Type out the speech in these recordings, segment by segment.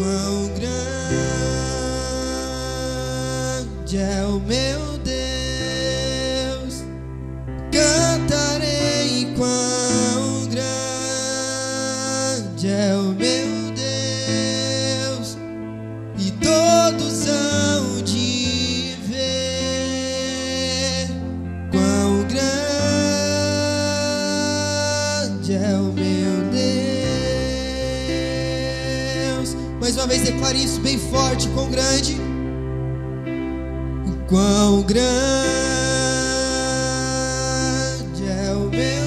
Quão grande é o meu Deus, cantarei. Quão grande é o meu Deus, e todos hão de ver. Quão grande é o meu Deus. Mais uma vez declare isso bem forte. Quão grande, quão grande é o meu.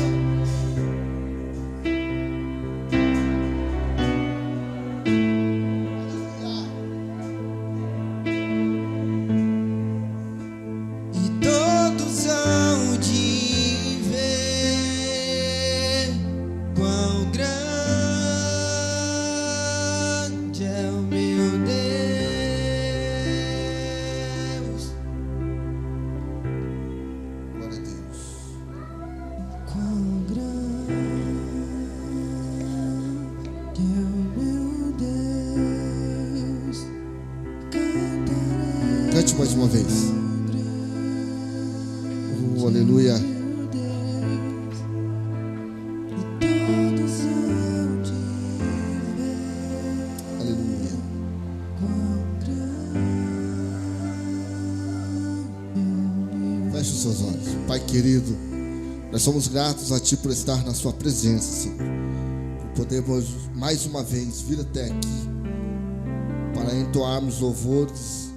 E todos hão de ver. Quão grande é o meu Deus. Glória a Deus. Quão grande é o meu Deus, cantarei. Cante mais uma vez. Aleluia. Todos hão de ver. Aleluia. Quão grande. Feche os seus olhos. Pai querido, nós somos gratos a Ti por estar na Sua presença, Senhor. Por podermos mais uma vez vir até aqui para entoarmos louvores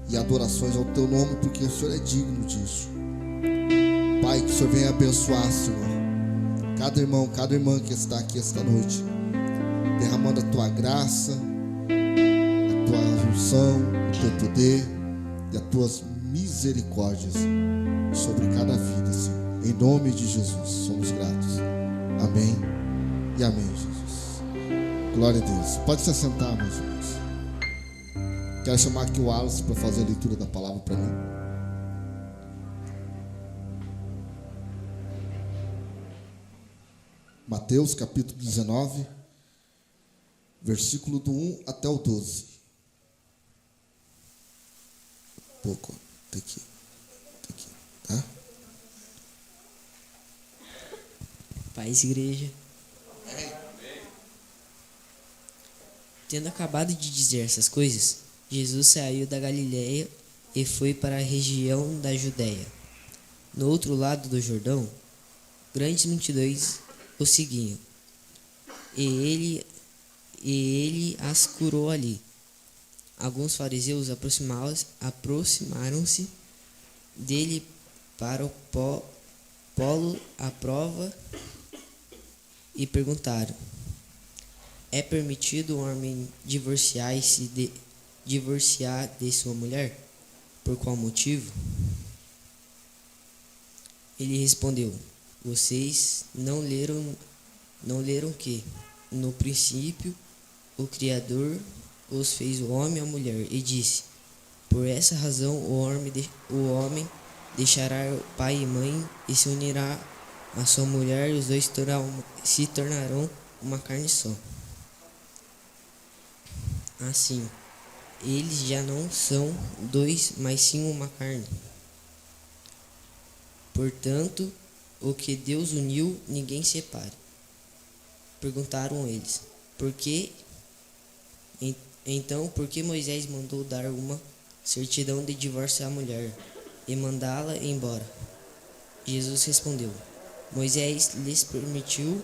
e adorações ao Teu nome, porque o Senhor é digno disso. Pai, que o Senhor venha abençoar, Senhor, cada irmão, cada irmã que está aqui esta noite, derramando a Tua graça, a Tua unção, o Teu poder e as Tuas misericórdias sobre cada vida, Senhor. Em nome de Jesus, somos gratos. Amém e amém, Jesus. Glória a Deus. Pode se assentar, meus irmãos. Quero chamar aqui o Wallace para fazer a leitura da palavra para mim. Mateus capítulo 19, versículo do 1 até o 12. Pouco, tá aqui, tá? Paz, igreja. Tendo acabado de dizer essas coisas, Jesus saiu da Galiléia e foi para a região da Judéia. No outro lado do Jordão, grandes multidões o seguiam, e ele as curou ali. Alguns fariseus aproximaram-se dele para o pô-lo à prova e perguntaram: é permitido um homem divorciar de sua mulher? Por qual motivo? Ele respondeu: vocês não leram que, no princípio, o Criador os fez o homem e a mulher, e disse: por essa razão o homem deixará o pai e mãe e se unirá à sua mulher, e os dois se tornarão uma carne só. Assim, eles já não são dois, mas sim uma carne. Portanto, o que Deus uniu, ninguém separe. Perguntaram eles: por que? Então, por que Moisés mandou dar uma certidão de divórcio à mulher e mandá-la embora? Jesus respondeu: Moisés lhes permitiu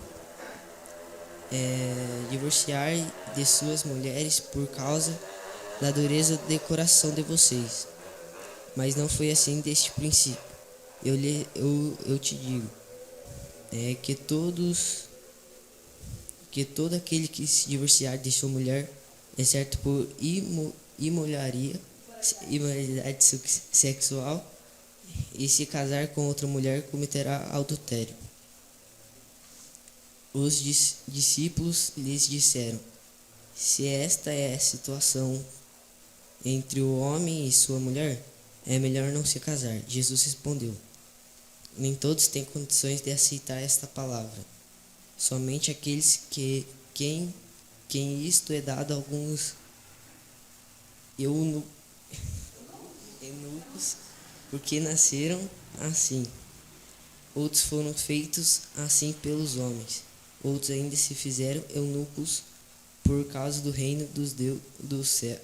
divorciar de suas mulheres por causa da dureza de coração de vocês. Mas não foi assim desde o princípio. Eu te digo que todo aquele que se divorciar de sua mulher, exceto por imoralidade sexual, e se casar com outra mulher, cometerá adultério. Os discípulos lhes disseram: se esta é a situação entre o homem e sua mulher, é melhor não se casar. Jesus respondeu: nem todos têm condições de aceitar esta palavra. Somente aqueles quem quem isto é dado a alguns eunucos, porque nasceram assim. Outros foram feitos assim pelos homens. Outros ainda se fizeram eunucos por causa do reino dos céus.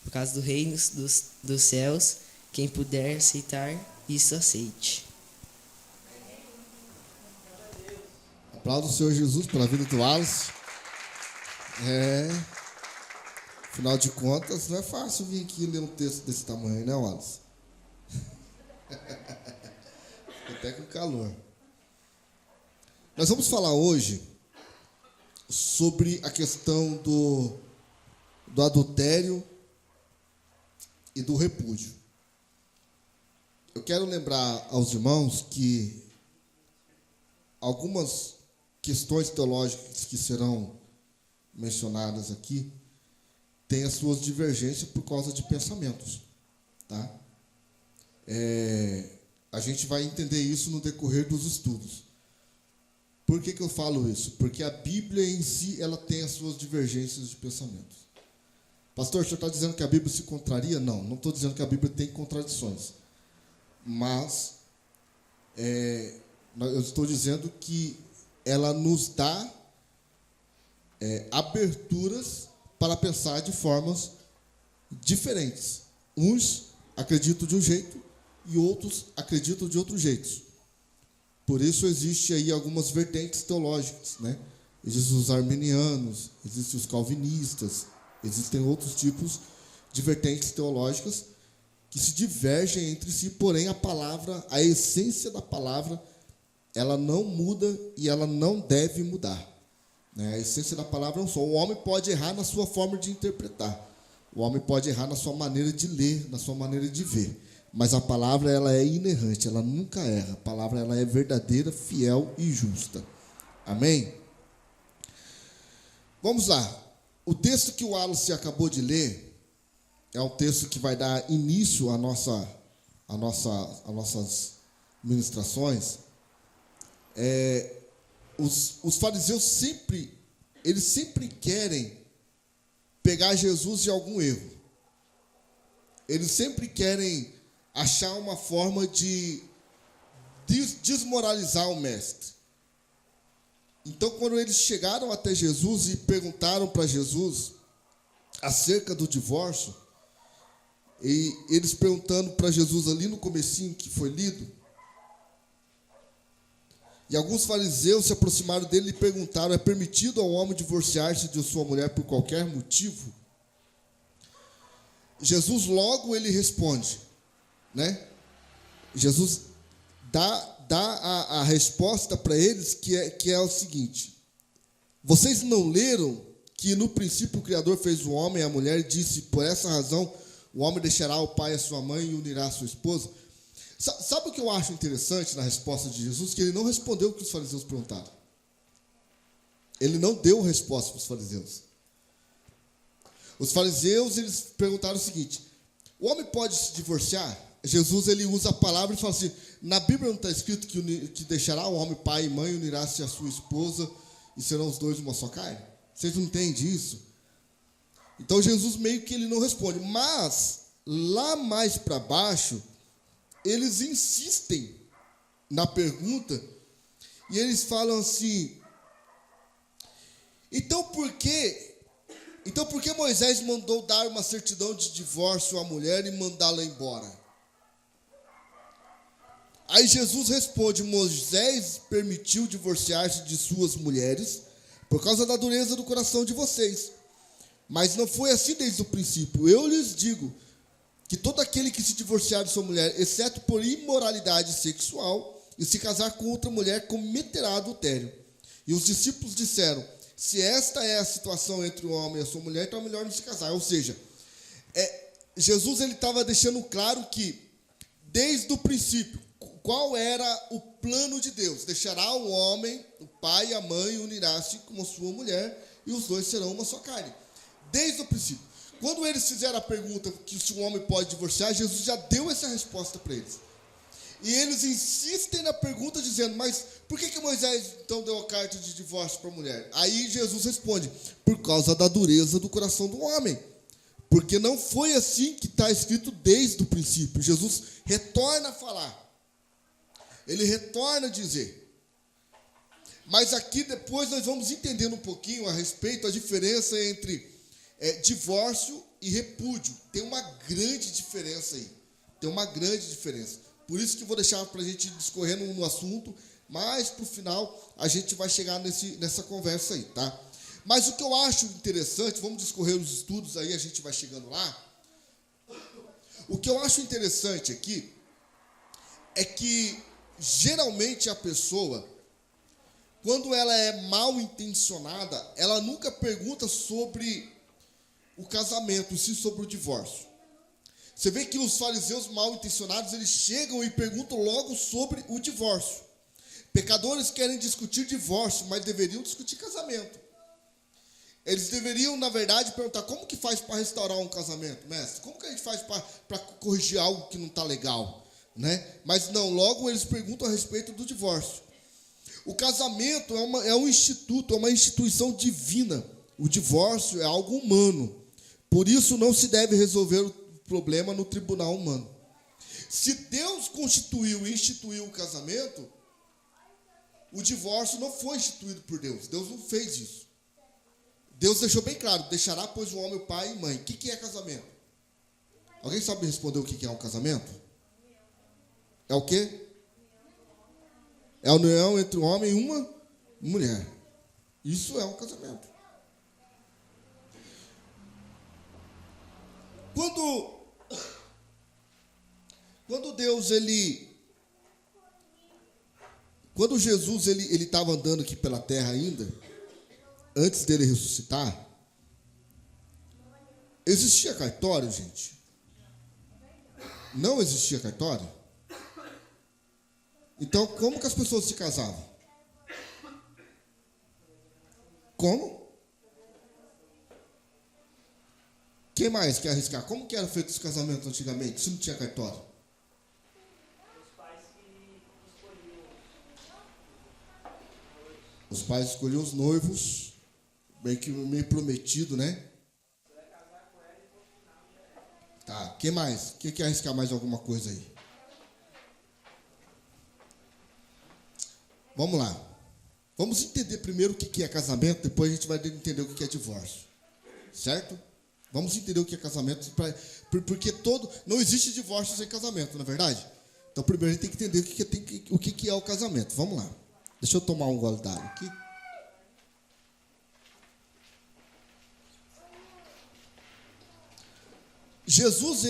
Por causa do reino dos céus, quem puder aceitar, isso aceite. Aplauda o Senhor Jesus pela vida do Wallace. Afinal de contas, não é fácil vir aqui ler um texto desse tamanho, né, Wallace? Até com calor. Nós vamos falar hoje sobre a questão do adultério e do repúdio. Eu quero lembrar aos irmãos que algumas questões teológicas que serão mencionadas aqui têm as suas divergências por causa de pensamentos, tá? A gente vai entender isso no decorrer dos estudos. Por que eu falo isso? Porque a Bíblia em si ela tem as suas divergências de pensamentos. Pastor, o senhor está dizendo que a Bíblia se contraria? Não estou dizendo que a Bíblia tem contradições. Mas eu estou dizendo que ela nos dá aberturas para pensar de formas diferentes. Uns acreditam de um jeito e outros acreditam de outro jeito. Por isso existe aí algumas vertentes teológicas, né? Existem os arminianos, existem os calvinistas, existem outros tipos de vertentes teológicas que se divergem entre si, porém a essência da palavra, ela não muda e ela não deve mudar. A essência da palavra é um só. O homem pode errar na sua forma de interpretar. O homem pode errar na sua maneira de ler, na sua maneira de ver. Mas a palavra ela é inerrante, ela nunca erra. A palavra ela é verdadeira, fiel e justa. Amém? Vamos lá. O texto que o Wallace acabou de ler é um texto que vai dar início às nossas ministrações. Os fariseus sempre querem pegar Jesus de algum erro. Eles sempre querem achar uma forma de desmoralizar o mestre. Então, quando eles chegaram até Jesus e perguntaram para Jesus acerca do divórcio, e eles perguntando para Jesus ali no comecinho que foi lido, e alguns fariseus se aproximaram dele e perguntaram: é permitido ao homem divorciar-se de sua mulher por qualquer motivo? Jesus logo ele responde, né? Jesus dá a resposta para eles que é o seguinte: vocês não leram que no princípio o Criador fez o homem e a mulher e disse: por essa razão o homem deixará o pai e a sua mãe e unirá a sua esposa? Sabe o que eu acho interessante na resposta de Jesus? Que ele não respondeu o que os fariseus perguntaram. Ele não deu resposta para os fariseus. Os fariseus eles perguntaram o seguinte: o homem pode se divorciar? Jesus ele usa a palavra e fala assim: na Bíblia não está escrito que deixará o homem pai e mãe, unirá-se a sua esposa e serão os dois uma só carne? Vocês não entendem isso? Então Jesus meio que ele não responde. Mas lá mais para baixo eles insistem na pergunta e eles falam assim: então por que Moisés mandou dar uma certidão de divórcio à mulher e mandá-la embora? Aí Jesus responde: Moisés permitiu divorciar-se de suas mulheres por causa da dureza do coração de vocês. Mas não foi assim desde o princípio. Eu lhes digo que todo aquele que se divorciar de sua mulher, exceto por imoralidade sexual, e se casar com outra mulher, cometerá adultério. E os discípulos disseram: se esta é a situação entre o homem e a sua mulher, então é melhor não se casar. Ou seja, Jesus ele estava deixando claro que, desde o princípio, qual era o plano de Deus? Deixará o homem, o pai e a mãe, unirá-se com a sua mulher, e os dois serão uma só carne. Desde o princípio. Quando eles fizeram a pergunta que se o homem pode divorciar, Jesus já deu essa resposta para eles. E eles insistem na pergunta dizendo, mas por que Moisés então deu a carta de divórcio para a mulher? Aí Jesus responde, por causa da dureza do coração do homem. Porque não foi assim que está escrito desde o princípio. Jesus retorna a falar. Ele retorna a dizer. Mas aqui depois nós vamos entendendo um pouquinho a respeito da diferença entre divórcio e repúdio. Tem uma grande diferença aí. Tem uma grande diferença. Por isso que eu vou deixar para a gente discorrer no assunto, mas para o final a gente vai chegar nessa conversa aí, tá? Mas o que eu acho interessante, vamos discorrer os estudos aí, a gente vai chegando lá. O que eu acho interessante aqui é que geralmente a pessoa, quando ela é mal intencionada, ela nunca pergunta sobre o casamento, sim sobre o divórcio. Você vê que os fariseus mal intencionados, eles chegam e perguntam logo sobre o divórcio. Pecadores querem discutir divórcio, mas deveriam discutir casamento. Eles deveriam, na verdade, perguntar como que faz para restaurar um casamento, mestre? Como que a gente faz para corrigir algo que não está legal? Né? Mas não, logo eles perguntam a respeito do divórcio. O casamento é um instituto, é uma instituição divina. O divórcio é algo humano. Por isso não se deve resolver o problema no tribunal humano. Se Deus constituiu e instituiu o casamento, o divórcio não foi instituído por Deus. Deus não fez isso. Deus deixou bem claro, deixará, pois, o homem, o pai e mãe. O que é casamento? Alguém sabe responder o que é um casamento? É o quê? É a união entre um homem e uma mulher. Isso é um casamento. Quando Jesus ele estava andando aqui pela terra ainda, antes dele ressuscitar, existia cartório, gente? Não existia cartório? Então, como que as pessoas se casavam? Como? Quem mais quer arriscar? Como que era feito os casamentos antigamente, se não tinha cartório? Os pais escolhiam os noivos, meio prometido, né? Tá, quem mais? Quem quer arriscar mais alguma coisa aí? Vamos lá. Vamos entender primeiro o que é casamento, depois a gente vai entender o que é divórcio. Certo? Vamos entender o que é casamento, porque não existe divórcio sem casamento, não é verdade? Então, primeiro a gente tem que entender o que é o casamento. Vamos lá. Deixa eu tomar um gole d'água aqui. Jesus,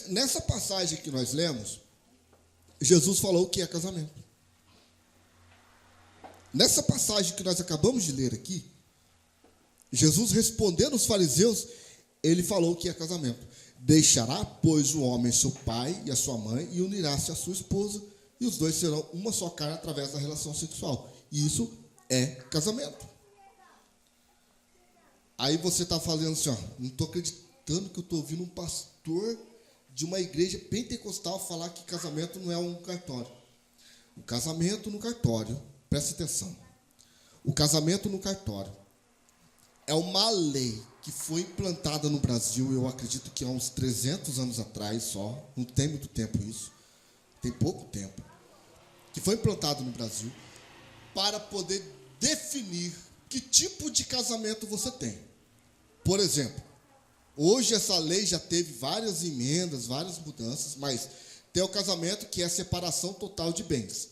nessa passagem que nós lemos, Jesus falou o que é casamento. Nessa passagem que nós acabamos de ler aqui, Jesus respondendo aos fariseus, ele falou o que é casamento. Deixará, pois, o homem seu pai e a sua mãe e unirá-se à sua esposa, e os dois serão uma só carne através da relação sexual. E isso é casamento. Aí você está falando assim, ó, não estou acreditando que eu estou ouvindo um pastor de uma igreja pentecostal falar que casamento não é um cartório. O casamento no cartório, preste atenção, o casamento no cartório é uma lei que foi implantada no Brasil, eu acredito que há uns 300 anos atrás só, não tem muito tempo isso, tem pouco tempo, que foi implantado no Brasil para poder definir que tipo de casamento você tem. Por exemplo, hoje essa lei já teve várias emendas, várias mudanças, mas tem o casamento que é separação total de bens.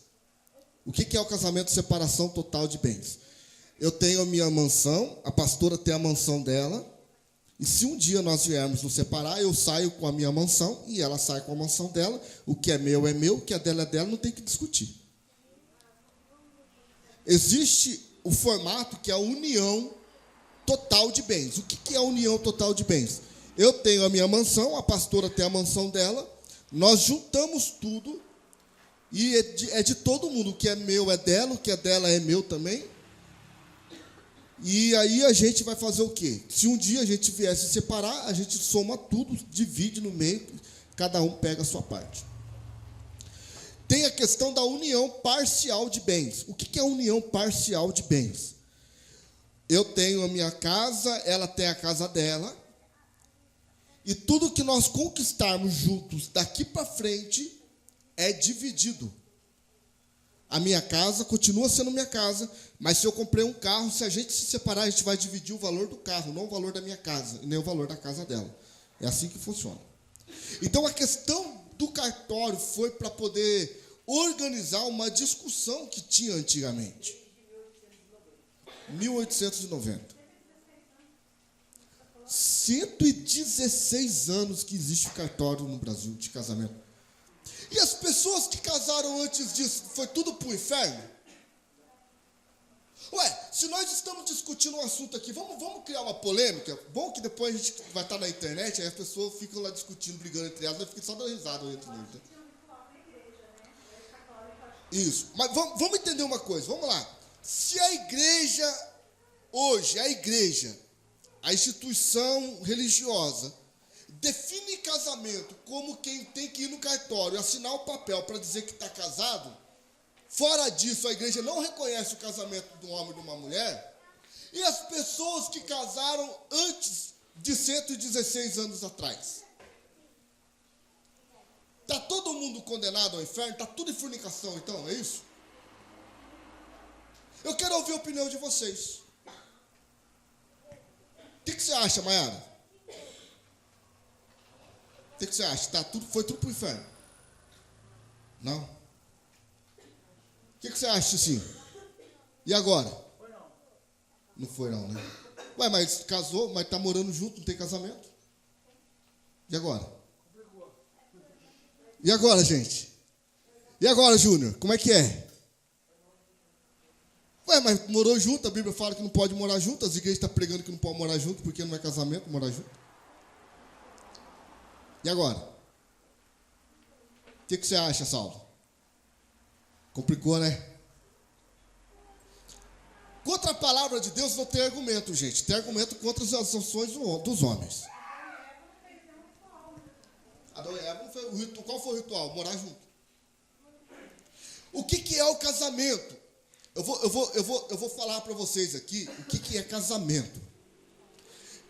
O que é o casamento de separação total de bens? Eu tenho a minha mansão, a pastora tem a mansão dela, e se um dia nós viermos nos separar, eu saio com a minha mansão e ela sai com a mansão dela, o que é meu, o que é dela, não tem que discutir. Existe o formato que é a união total de bens. O que é a união total de bens? Eu tenho a minha mansão, a pastora tem a mansão dela, nós juntamos tudo, e é de todo mundo, o que é meu é dela, o que é dela é meu também. E aí a gente vai fazer o quê? Se um dia a gente vier se separar, a gente soma tudo, divide no meio, cada um pega a sua parte. tem a questão da união parcial de bens. O que é a união parcial de bens? Eu tenho a minha casa, ela tem a casa dela, e tudo que nós conquistarmos juntos daqui para frente é dividido. A minha casa continua sendo minha casa, mas se eu comprei um carro, se a gente se separar, a gente vai dividir o valor do carro, não o valor da minha casa, e nem o valor da casa dela. É assim que funciona. Então, a questão do cartório foi para poder organizar uma discussão que tinha antigamente. 1890. 116 anos que existe o cartório no Brasil de casamento. E as pessoas que casaram antes disso, foi tudo para o inferno? Ué, se nós estamos discutindo um assunto aqui, vamos criar uma polêmica? Bom que depois a gente vai estar na internet, aí as pessoas ficam lá discutindo, brigando entre elas, ficam só dando risada entre eles. Né? Isso, mas vamos entender uma coisa, vamos lá. Se a igreja, hoje, a instituição religiosa, define casamento como quem tem que ir no cartório, assinar o papel para dizer que está casado, fora disso a igreja não reconhece o casamento de um homem e de uma mulher, e as pessoas que casaram antes de 116 anos atrás? Está todo mundo condenado ao inferno? Está tudo em fornicação, então, é isso? Eu quero ouvir a opinião de vocês. O que você acha, Maiara? O que você acha? Foi tudo para o inferno? Não? O que você acha, assim? E agora? Não foi não, né? Ué, mas casou, mas está morando junto, não tem casamento? E agora? E agora, gente? E agora, Júnior? Como é que é? Ué, mas morou junto, a Bíblia fala que não pode morar junto, as igrejas estão pregando que não pode morar junto, porque não é casamento morar junto. E agora? O que você acha, Saulo? Complicou, né? Contra a palavra de Deus não tem argumento, gente. Tem argumento contra as ações dos homens. Adão e Eva não foi o ritual. Qual foi o ritual? Morar junto. O que é o casamento? Eu vou falar para vocês aqui o que é casamento.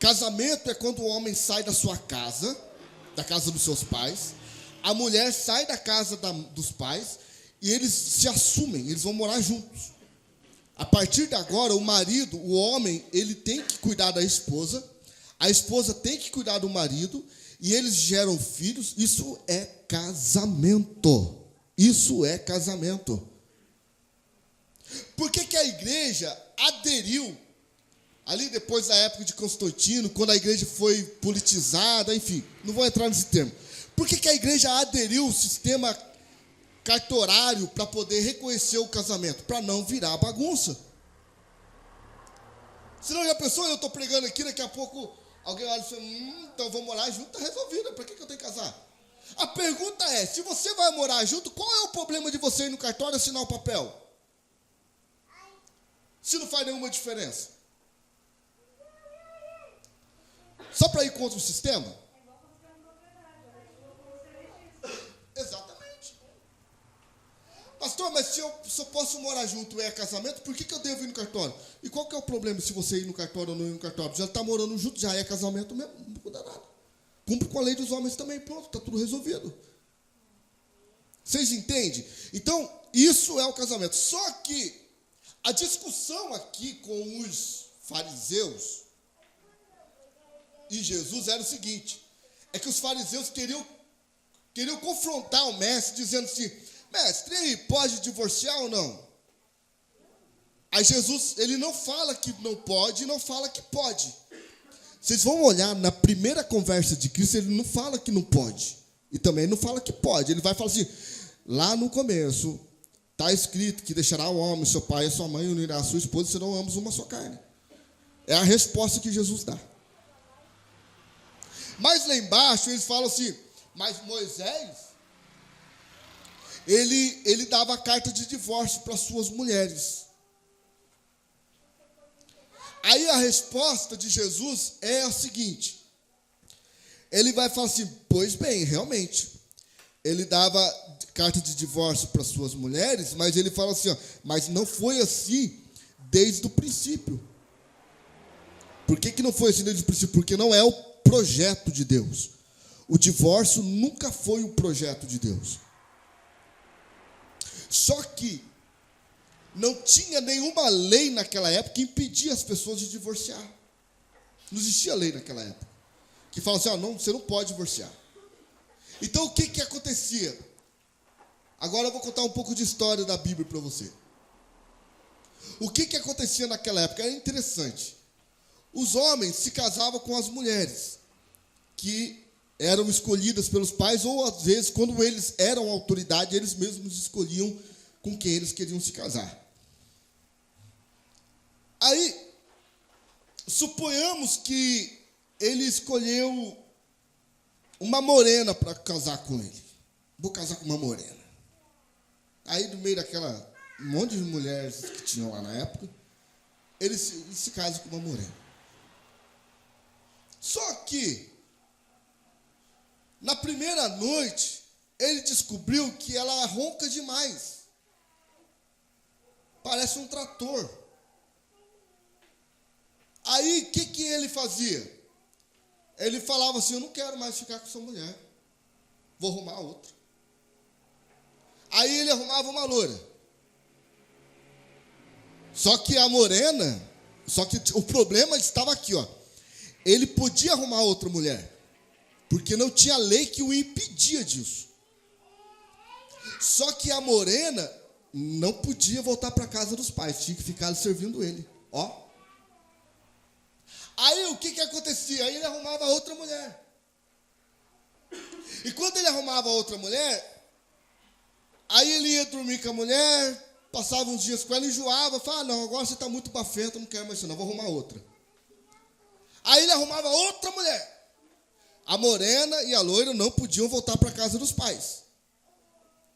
Casamento é quando o homem sai da sua casa, da casa dos seus pais, a mulher sai da casa dos pais e eles se assumem, eles vão morar juntos. A partir de agora, o marido, o homem, ele tem que cuidar da esposa, a esposa tem que cuidar do marido e eles geram filhos. Isso é casamento. Isso é casamento. Por que a igreja aderiu, ali depois da época de Constantino, quando a igreja foi politizada, enfim, não vou entrar nesse termo. Por que a igreja aderiu ao sistema cartorário para poder reconhecer o casamento? Para não virar bagunça. Senão já pensou, eu estou pregando aqui, daqui a pouco alguém olha e fala, então vamos morar junto, está resolvido, para que eu tenho que casar? A pergunta é, se você vai morar junto, qual é o problema de você ir no cartório assinar o papel? Se não faz nenhuma diferença. Só para ir contra o sistema? Exatamente. Pastor, mas se eu posso morar junto é casamento, por que eu devo ir no cartório? E qual que é o problema se você ir no cartório ou não ir no cartório? Já está morando junto, já é casamento mesmo, não muda nada. Cumpre com a lei dos homens também, pronto, está tudo resolvido. Vocês entendem? Então, isso é o casamento. Só que a discussão aqui com os fariseus e Jesus era o seguinte, é que os fariseus queriam confrontar o mestre, dizendo assim, mestre, e aí, pode divorciar ou não? Aí Jesus, ele não fala que não pode e não fala que pode. Vocês vão olhar na primeira conversa de Cristo, ele não fala que não pode. E também não fala que pode. Ele vai falar assim, lá no começo, está escrito que deixará o homem, seu pai e sua mãe, unirá a sua esposa, e serão ambos uma só carne. É a resposta que Jesus dá. Mas lá embaixo, eles falam assim, mas Moisés, ele dava a carta de divórcio para suas mulheres. Aí a resposta de Jesus é a seguinte, ele vai falar assim, pois bem, realmente, ele dava carta de divórcio para suas mulheres, mas ele fala assim, ó, mas não foi assim desde o princípio. Por que não foi assim desde o princípio? Porque não é o projeto de Deus. O divórcio nunca foi o projeto de Deus. Só que não tinha nenhuma lei naquela época que impedia as pessoas de divorciar. Não existia lei naquela época que falava assim, não, você não pode divorciar. Então o que acontecia? Agora eu vou contar um pouco de história da Bíblia para você. O que acontecia naquela época? Era interessante. Os homens se casavam com as mulheres que eram escolhidas pelos pais, ou às vezes, quando eles eram autoridade, eles mesmos escolhiam com quem eles queriam se casar. Aí, suponhamos que ele escolheu uma morena para casar com ele. Vou casar com uma morena. Aí, no meio daquela monte de mulheres que tinham lá na época, ele se casa com uma morena. Só que, na primeira noite, ele descobriu que ela ronca demais. Parece um trator. Aí, o que ele fazia? Ele falava assim, eu não quero mais ficar com essa mulher. Vou arrumar outra. Aí ele arrumava uma loura. Só que a morena, o problema estava aqui, ó. Ele podia arrumar outra mulher, porque não tinha lei que o impedia disso. Só que a morena não podia voltar para a casa dos pais, tinha que ficar servindo ele. Ó. Aí o que acontecia? Aí ele arrumava outra mulher. E quando ele arrumava outra mulher, aí ele ia dormir com a mulher, passava uns dias com ela, enjoava, falava, não, agora você está muito bafenta, não quero mais isso não, vou arrumar outra. Aí ele arrumava outra mulher. A morena e a loira não podiam voltar para a casa dos pais.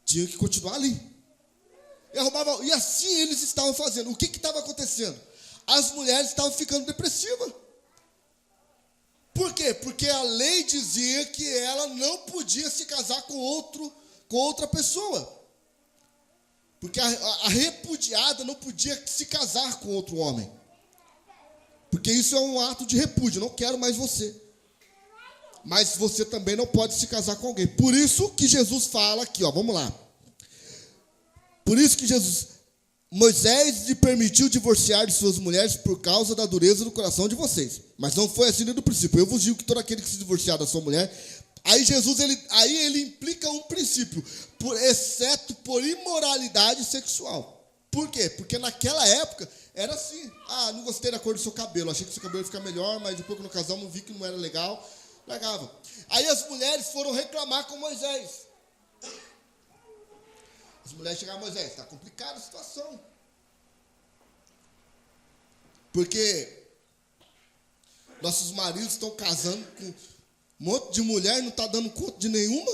Tinham que continuar ali. E assim eles estavam fazendo. O que estava acontecendo? As mulheres estavam ficando depressivas. Por quê? Porque a lei dizia que ela não podia se casar com outra pessoa. Porque a repudiada não podia se casar com outro homem. Porque isso é um ato de repúdio, não quero mais você. Mas você também não pode se casar com alguém. Por isso que Jesus fala aqui, ó, vamos lá. Por isso que Moisés lhe permitiu divorciar de suas mulheres por causa da dureza do coração de vocês. Mas não foi assim desde o princípio. Eu vos digo que todo aquele que se divorciar da sua mulher... Aí Jesus, ele implica um princípio, exceto por imoralidade sexual. Por quê? Porque naquela época era assim. Não gostei da cor do seu cabelo, achei que o seu cabelo ia ficar melhor, mas depois que no casamos vi que não era legal, largava. Aí as mulheres foram reclamar com Moisés. As mulheres chegaram a Moisés, está complicada a situação. Porque nossos maridos estão casando com um monte de mulher, não está dando conta de nenhuma.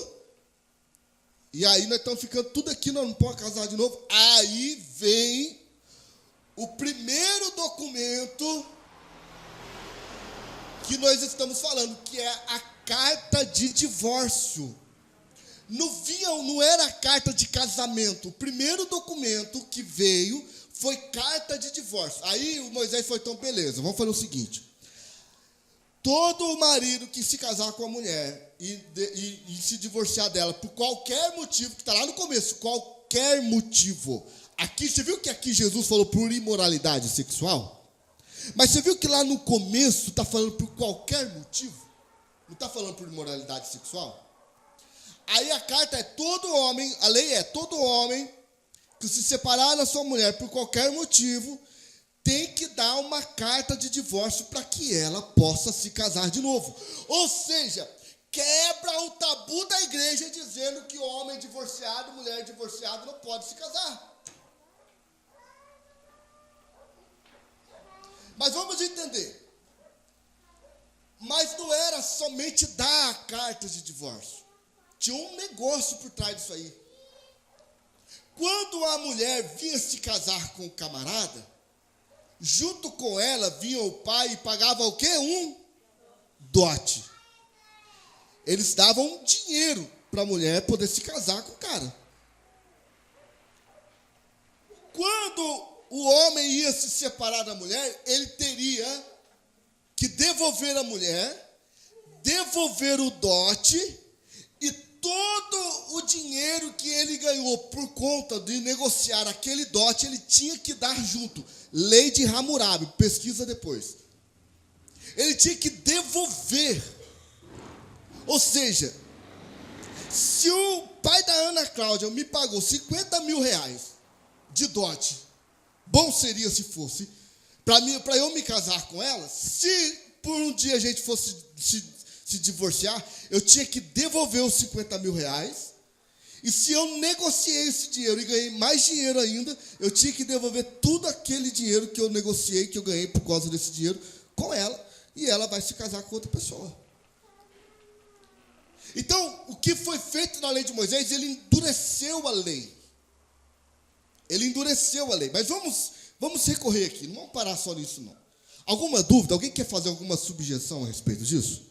E aí nós estamos ficando tudo aqui, nós não podemos casar de novo. Aí vem o primeiro documento que nós estamos falando, que é a carta de divórcio. Não era a carta de casamento. O primeiro documento que veio foi carta de divórcio. Aí o Moisés foi, então, beleza, vamos fazer o seguinte. Todo marido que se casar com a mulher e se divorciar dela por qualquer motivo, que está lá no começo, qualquer motivo. Aqui, você viu que aqui Jesus falou por imoralidade sexual? Mas você viu que lá no começo está falando por qualquer motivo? Não está falando por imoralidade sexual? Aí a carta é todo homem, a lei é todo homem que se separar da sua mulher por qualquer motivo, tem que dar uma carta de divórcio para que ela possa se casar de novo. Ou seja, quebra o tabu da igreja dizendo que homem divorciado, mulher divorciada não pode se casar. Mas vamos entender. Mas não era somente dar a carta de divórcio. Tinha um negócio por trás disso aí. Quando a mulher vinha se casar com o camarada, junto com ela vinha o pai e pagava o quê? Um dote. Eles davam um dinheiro para a mulher poder se casar com o cara. quando o homem ia se separar da mulher, ele teria que devolver a mulher, devolver o dote e todo o dinheiro que ele ganhou por conta de negociar aquele dote, ele tinha que dar junto. Lei de Hammurabi, pesquisa depois. Ele tinha que devolver. Ou seja, se o pai da Ana Cláudia me pagou 50 mil reais de dote, bom seria se fosse, para eu me casar com ela, se por um dia a gente fosse se divorciar, eu tinha que devolver os 50 mil reais, e se eu negociei esse dinheiro e ganhei mais dinheiro ainda, eu tinha que devolver tudo aquele dinheiro que eu negociei, que eu ganhei por causa desse dinheiro, com ela, e ela vai se casar com outra pessoa. Então, o que foi feito na lei de Moisés, ele endureceu a lei. Ele endureceu a lei. Mas vamos recorrer aqui, não vamos parar só nisso, não. Alguma dúvida? Alguém quer fazer alguma subjeção a respeito disso?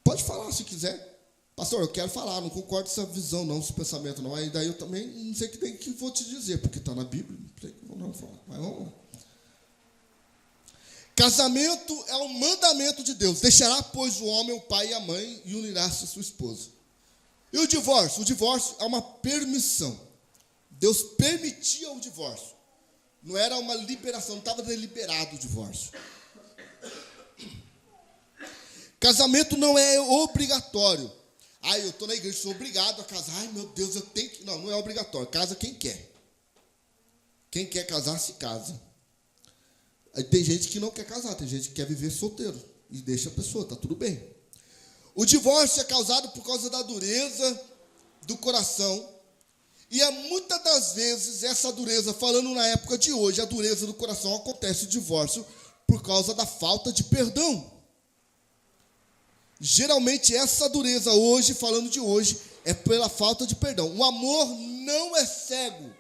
Pode falar se quiser. Pastor, eu quero falar, não concordo com essa visão, não, esse pensamento, não. Aí daí eu também não sei o que vou te dizer, porque está na Bíblia, não sei o que vou não falar. Mas vamos lá. Casamento é um mandamento de Deus. Deixará, pois, o homem, o pai e a mãe, e unirá-se a sua esposa. E o divórcio? O divórcio é uma permissão. Deus permitia o divórcio. Não era uma liberação, não estava deliberado o divórcio. Casamento não é obrigatório. Eu estou na igreja, sou obrigado a casar. Ai, meu Deus, eu tenho que... Não, não é obrigatório. Casa quem quer. Quem quer casar, se casa. Aí tem gente que não quer casar, tem gente que quer viver solteiro. E deixa a pessoa, está tudo bem. O divórcio é causado por causa da dureza do coração. E muitas das vezes, essa dureza, falando na época de hoje, a dureza do coração, acontece o divórcio por causa da falta de perdão. Geralmente, essa dureza hoje, falando de hoje, é pela falta de perdão. O amor não é cego.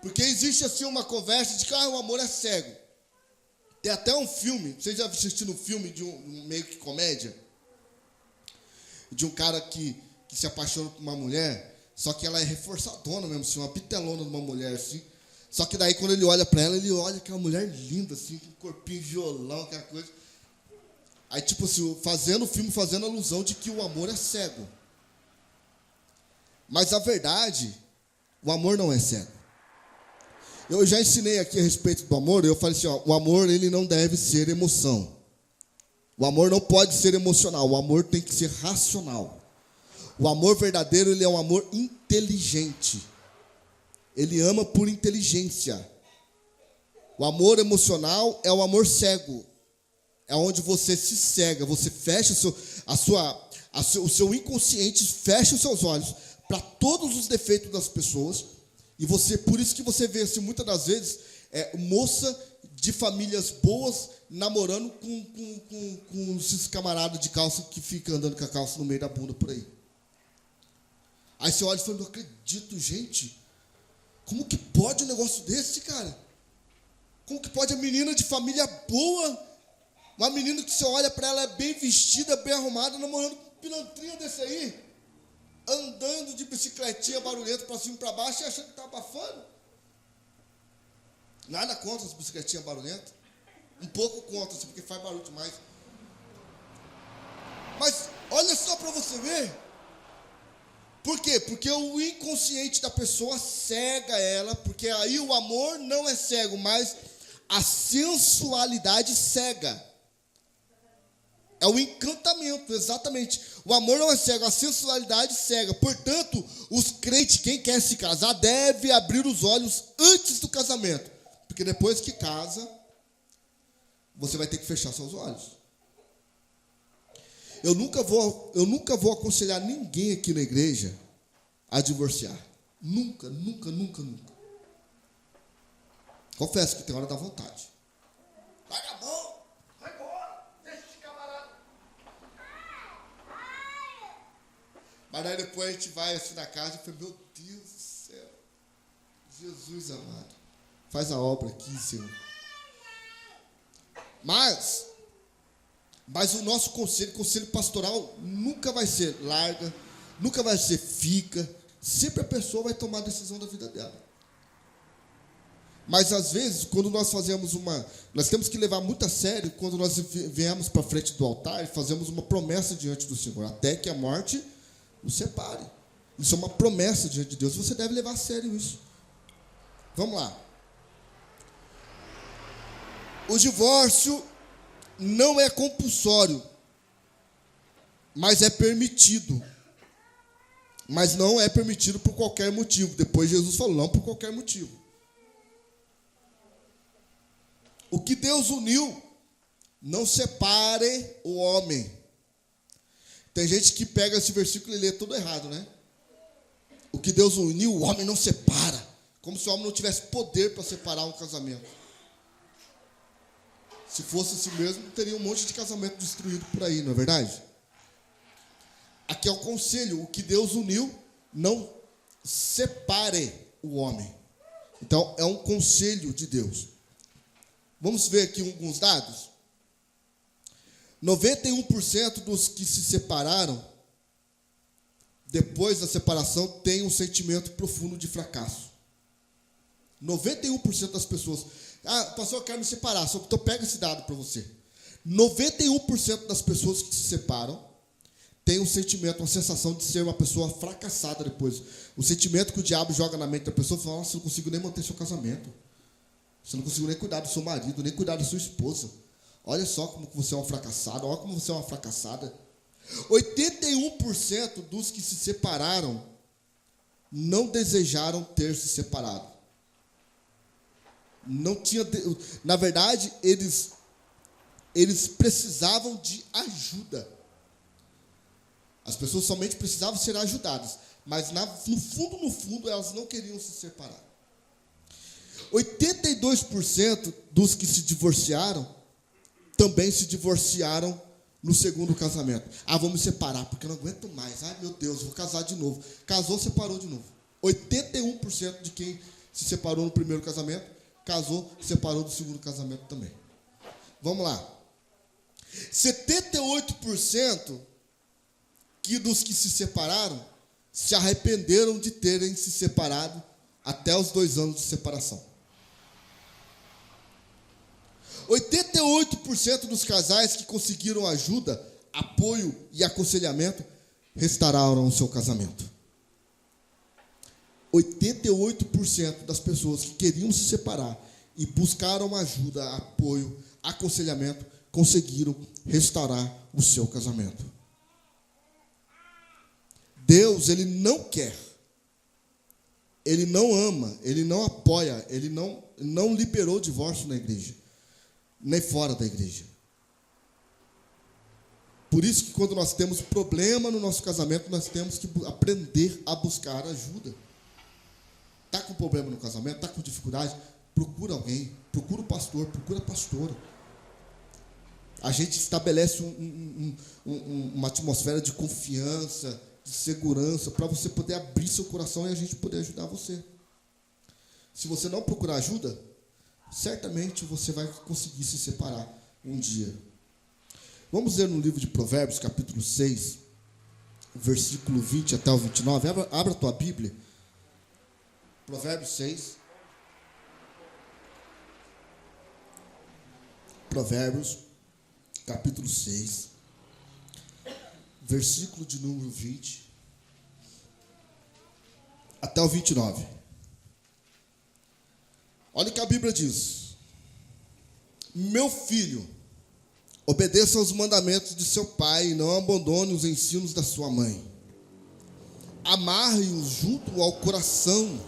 Porque existe assim uma conversa de que o amor é cego. Tem até um filme, vocês já assistiram um filme de um meio que comédia? De um cara que se apaixona por uma mulher, só que ela é reforçadona mesmo, assim, uma pitelona de uma mulher, assim. Só que daí, quando ele olha para ela, ele olha aquela mulher linda, assim, com um corpinho de violão, aquela coisa. Aí, tipo assim, fazendo o filme, fazendo alusão de que o amor é cego. Mas a verdade, o amor não é cego. Eu já ensinei aqui a respeito do amor, eu falei assim, o amor ele não deve ser emoção. O amor não pode ser emocional, o amor tem que ser racional. O amor verdadeiro, ele é um amor inteligente. Ele ama por inteligência. O amor emocional é o amor cego. É onde você se cega, você fecha o seu inconsciente, fecha os seus olhos para todos os defeitos das pessoas. E por isso que você vê, assim, muitas das vezes, moça de famílias boas namorando com esses camaradas de calça que ficam andando com a calça no meio da bunda por aí. Aí você olha e fala, não acredito, gente. Como que pode um negócio desse, cara? Como que pode a menina de família boa, uma menina que você olha para ela, é bem vestida, bem arrumada, namorando com um pilantrinha desse aí, andando de bicicletinha barulhenta para cima e para baixo e achando que está abafando? Nada contra as bicicletinhas barulhentas. Um pouco contra, porque faz barulho demais. Mas olha só para você ver. Por quê? Porque o inconsciente da pessoa cega ela, porque aí o amor não é cego, mas a sensualidade cega. É o encantamento, exatamente. O amor não é cego, a sensualidade cega. Portanto, os crentes, quem quer se casar, deve abrir os olhos antes do casamento. Porque depois que casa, você vai ter que fechar seus olhos. Eu nunca vou aconselhar ninguém aqui na igreja a divorciar. Nunca, nunca, nunca, nunca. Confesso que tem hora da vontade. Larga a mão, vai embora, deixa esse camarada. Mas aí depois a gente vai assim na casa e fala, meu Deus do céu, Jesus amado, faz a obra aqui, Senhor. Mas o nosso conselho pastoral nunca vai ser larga, nunca vai ser fica. Sempre a pessoa vai tomar a decisão da vida dela. Mas às vezes, quando nós fazemos nós temos que levar muito a sério quando nós viemos para frente do altar e fazemos uma promessa diante do Senhor, até que a morte nos separe. Isso é uma promessa diante de Deus. Você deve levar a sério isso. Vamos lá. O divórcio não é compulsório, mas é permitido. Mas não é permitido por qualquer motivo. Depois Jesus falou, não por qualquer motivo. O que Deus uniu, não separe o homem. Tem gente que pega esse versículo e lê tudo errado, né? O que Deus uniu, o homem não separa. Como se o homem não tivesse poder para separar um casamento. Se fosse assim mesmo, teria um monte de casamento destruído por aí, não é verdade? Aqui é o conselho, o que Deus uniu, não separe o homem. Então, é um conselho de Deus. Vamos ver aqui alguns dados. 91% dos que se separaram, depois da separação, têm um sentimento profundo de fracasso. 91% das pessoas. Pastor, eu quero me separar. Então pega esse dado para você. 91% das pessoas que se separam têm um sentimento, uma sensação de ser uma pessoa fracassada depois. O sentimento que o diabo joga na mente da pessoa, fala, nossa, eu não consigo nem manter seu casamento. Você não conseguiu nem cuidar do seu marido, nem cuidar da sua esposa. Olha só como você é um fracassado, olha como você é uma fracassada. 81% dos que se separaram não desejaram ter se separado. Não tinha, na verdade, eles precisavam de ajuda. As pessoas somente precisavam ser ajudadas, mas no fundo, elas não queriam se separar. 82% dos que se divorciaram também se divorciaram no segundo casamento. Vou me separar, porque eu não aguento mais. Ai, meu Deus, vou casar de novo. Casou, separou de novo. 81% de quem se separou no primeiro casamento, casou, separou do segundo casamento também. Vamos lá. 78% dos que se separaram se arrependeram de terem se separado até os 2 anos de separação. 88% dos casais que conseguiram ajuda, apoio e aconselhamento restauraram o seu casamento. 88% das pessoas que queriam se separar e buscaram ajuda, apoio, aconselhamento, conseguiram restaurar o seu casamento. Deus, Ele não quer, Ele não ama, Ele não apoia, Ele não liberou divórcio na igreja, nem fora da igreja. Por isso que quando nós temos problema no nosso casamento, nós temos que aprender a buscar ajuda. Está com problema no casamento, está com dificuldade, procura alguém, procura o pastor, procura a pastora. A gente estabelece uma atmosfera de confiança, de segurança, para você poder abrir seu coração e a gente poder ajudar você. Se você não procurar ajuda, certamente você vai conseguir se separar um dia. Vamos ler no livro de Provérbios, capítulo 6, versículo 20 até o 29. Abra a tua Bíblia. Provérbios 6. Provérbios, capítulo 6, versículo de número 20 até o 29. Olha o que a Bíblia diz. Meu filho, obedeça aos mandamentos de seu pai e não abandone os ensinos da sua mãe. Amarre-os junto ao coração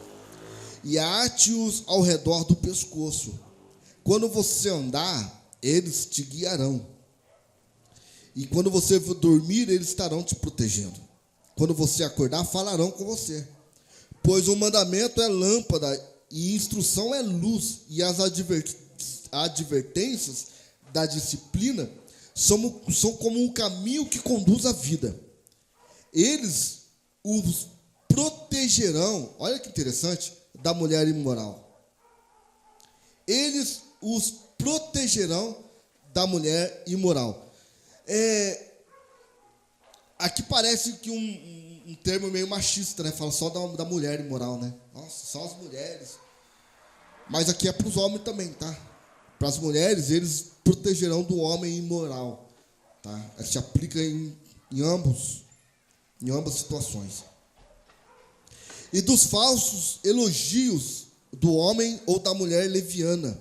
e ate-os ao redor do pescoço. Quando você andar, eles te guiarão. E quando você dormir, eles estarão te protegendo. Quando você acordar, falarão com você. Pois o mandamento é lâmpada e instrução é luz, e as advertências da disciplina são como um caminho que conduz à vida. Eles os protegerão, olha que interessante, da mulher imoral. Eles os protegerão da mulher imoral. Aqui parece que um termo meio machista, né? Fala só da mulher imoral, né? Nossa, só as mulheres. Mas aqui é para os homens também, tá? Para as mulheres, eles protegerão do homem imoral, tá? Isso se aplica em ambas situações. E dos falsos elogios do homem ou da mulher leviana.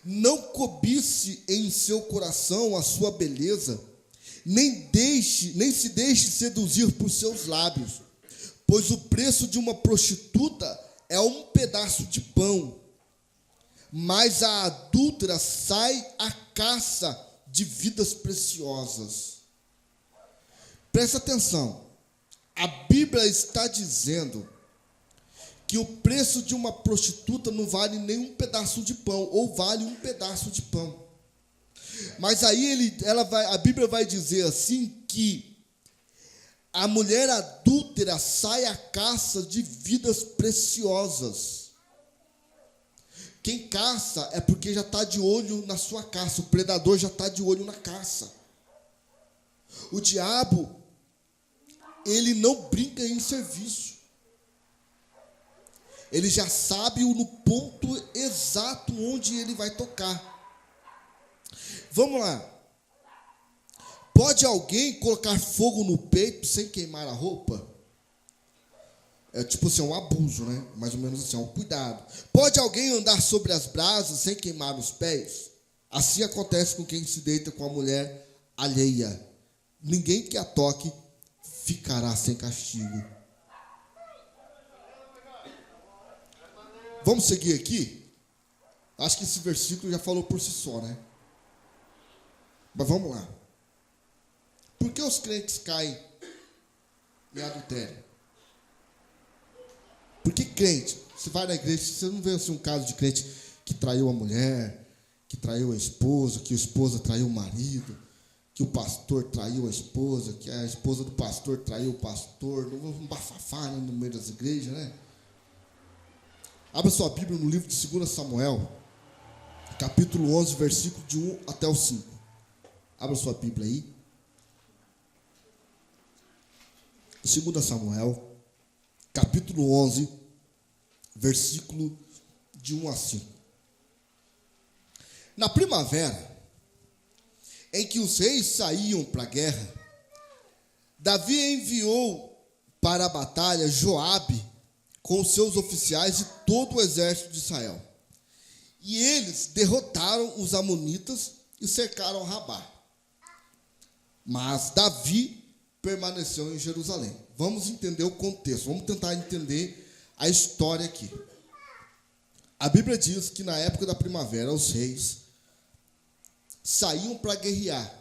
Não cobice em seu coração a sua beleza, nem se deixe seduzir por seus lábios, pois o preço de uma prostituta é um pedaço de pão, mas a adúltera sai à caça de vidas preciosas. Presta atenção, a Bíblia está dizendo que o preço de uma prostituta não vale nem um pedaço de pão, ou vale um pedaço de pão. Mas aí a Bíblia vai dizer assim que a mulher adúltera sai à caça de vidas preciosas. Quem caça é porque já está de olho na sua caça, o predador já está de olho na caça. O diabo, ele não brinca em serviço. Ele já sabe no ponto exato onde ele vai tocar. Vamos lá. Pode alguém colocar fogo no peito sem queimar a roupa? É tipo assim, um abuso, né? Mais ou menos assim, um cuidado. Pode alguém andar sobre as brasas sem queimar os pés? Assim acontece com quem se deita com a mulher alheia. Ninguém que a toque ficará sem castigo. Vamos seguir aqui? Acho que esse versículo já falou por si só, né? Mas vamos lá. Por que os crentes caem em adultério? Porque crente, você vai na igreja, você não vê assim, um caso de crente que traiu a mulher, que traiu a esposa, que a esposa traiu o marido, que o pastor traiu a esposa, que a esposa do pastor traiu o pastor, um bafafá, né, no meio das igrejas, né? Abra sua Bíblia no livro de 2 Samuel, capítulo 11, versículo de 1 até o 5. Abra sua Bíblia aí. 2 Samuel, capítulo 11, versículo de 1 a 5. Na primavera, em que os reis saíam para a guerra, Davi enviou para a batalha Joabe com os seus oficiais e todo o exército de Israel. E eles derrotaram os amonitas e cercaram Rabá. Mas Davi permaneceu em Jerusalém. Vamos entender o contexto, vamos tentar entender a história aqui. A Bíblia diz que na época da primavera, os reis saíam para guerrear.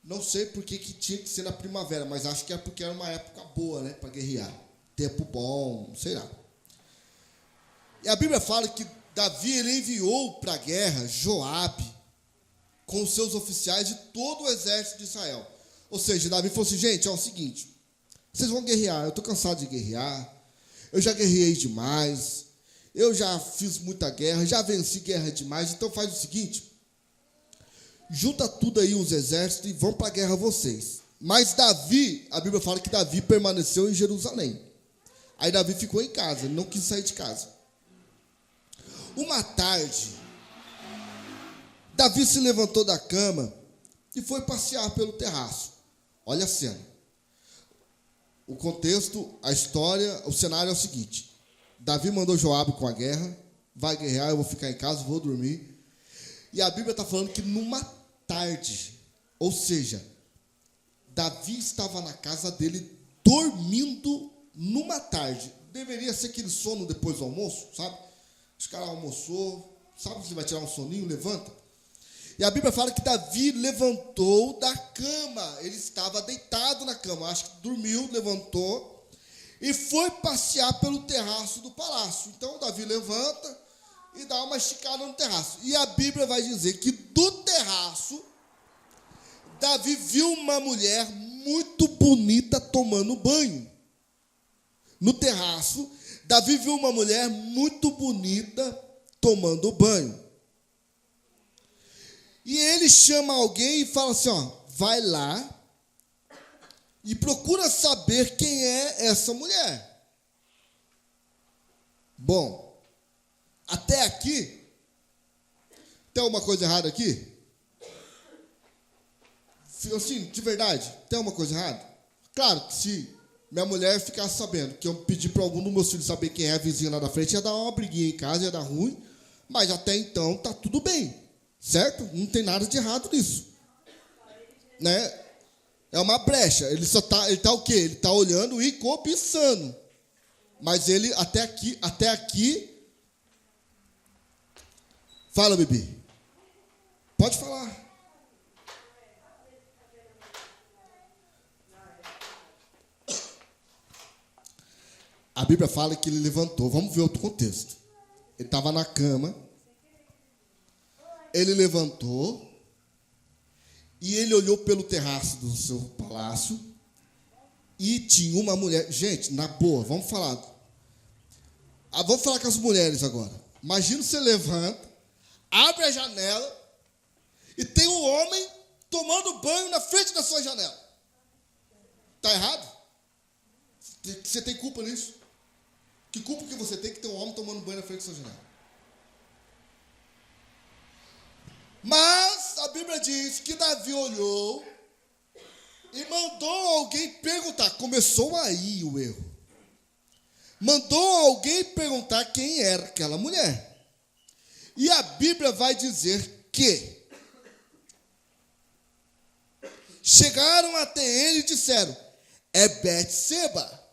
Não sei por que tinha que ser na primavera, mas acho que é porque era uma época boa, né, para guerrear. Tempo bom, sei lá. E a Bíblia fala que Davi ele enviou para a guerra Joabe com os seus oficiais e todo o exército de Israel. Ou seja, Davi falou assim, gente, é o seguinte, vocês vão guerrear, eu estou cansado de guerrear, eu já guerreei demais, eu já fiz muita guerra, já venci guerra demais, então faz o seguinte, junta tudo aí os exércitos e vão para a guerra vocês. Mas Davi, a Bíblia fala que Davi permaneceu em Jerusalém. Aí Davi ficou em casa, ele não quis sair de casa. Uma tarde, Davi se levantou da cama e foi passear pelo terraço. Olha a cena. O contexto, a história, o cenário é o seguinte. Davi mandou Joabe com a guerra, vai guerrear, eu vou ficar em casa, vou dormir. E a Bíblia está falando que numa tarde, ou seja, Davi estava na casa dele dormindo numa tarde. Deveria ser aquele sono depois do almoço, sabe? Os caras almoçou, sabe se vai tirar um soninho, levanta. E a Bíblia fala que Davi levantou da cama. Ele estava deitado na cama, acho que dormiu, levantou e foi passear pelo terraço do palácio. Então Davi levanta e dá uma esticada no terraço. E a Bíblia vai dizer que do terraço Davi viu uma mulher muito bonita tomando banho. No terraço, Davi viu uma mulher muito bonita tomando banho. E ele chama alguém e fala assim, ó, vai lá e procura saber quem é essa mulher. Bom, Até aqui, tem alguma coisa errada aqui? Assim, de verdade, tem alguma coisa errada? Claro que se minha mulher ficasse sabendo que eu pedi para algum dos meus filhos saber quem é a vizinha lá da frente, ia dar uma briguinha em casa, ia dar ruim, mas até então tá tudo bem, certo? Não tem nada de errado nisso, né? É uma brecha, ele tá o quê? Ele tá olhando e cobiçando, mas ele até aqui, fala, bebê, pode falar. A Bíblia fala que ele levantou. Vamos ver outro contexto. Ele estava na cama. Ele levantou. E ele olhou pelo terraço do seu palácio. E tinha uma mulher. Gente, na boa, vamos falar. Vamos falar com as mulheres agora. Imagina você levanta, abre a janela e tem um homem tomando banho na frente da sua janela. Está errado? Você tem culpa nisso? Que culpa que você tem que ter um homem tomando banho na frente da sua janela? Mas a Bíblia diz que Davi olhou e mandou alguém perguntar. Começou aí o erro. Mandou alguém perguntar quem era aquela mulher. E a Bíblia vai dizer que chegaram até ele e disseram: é Betseba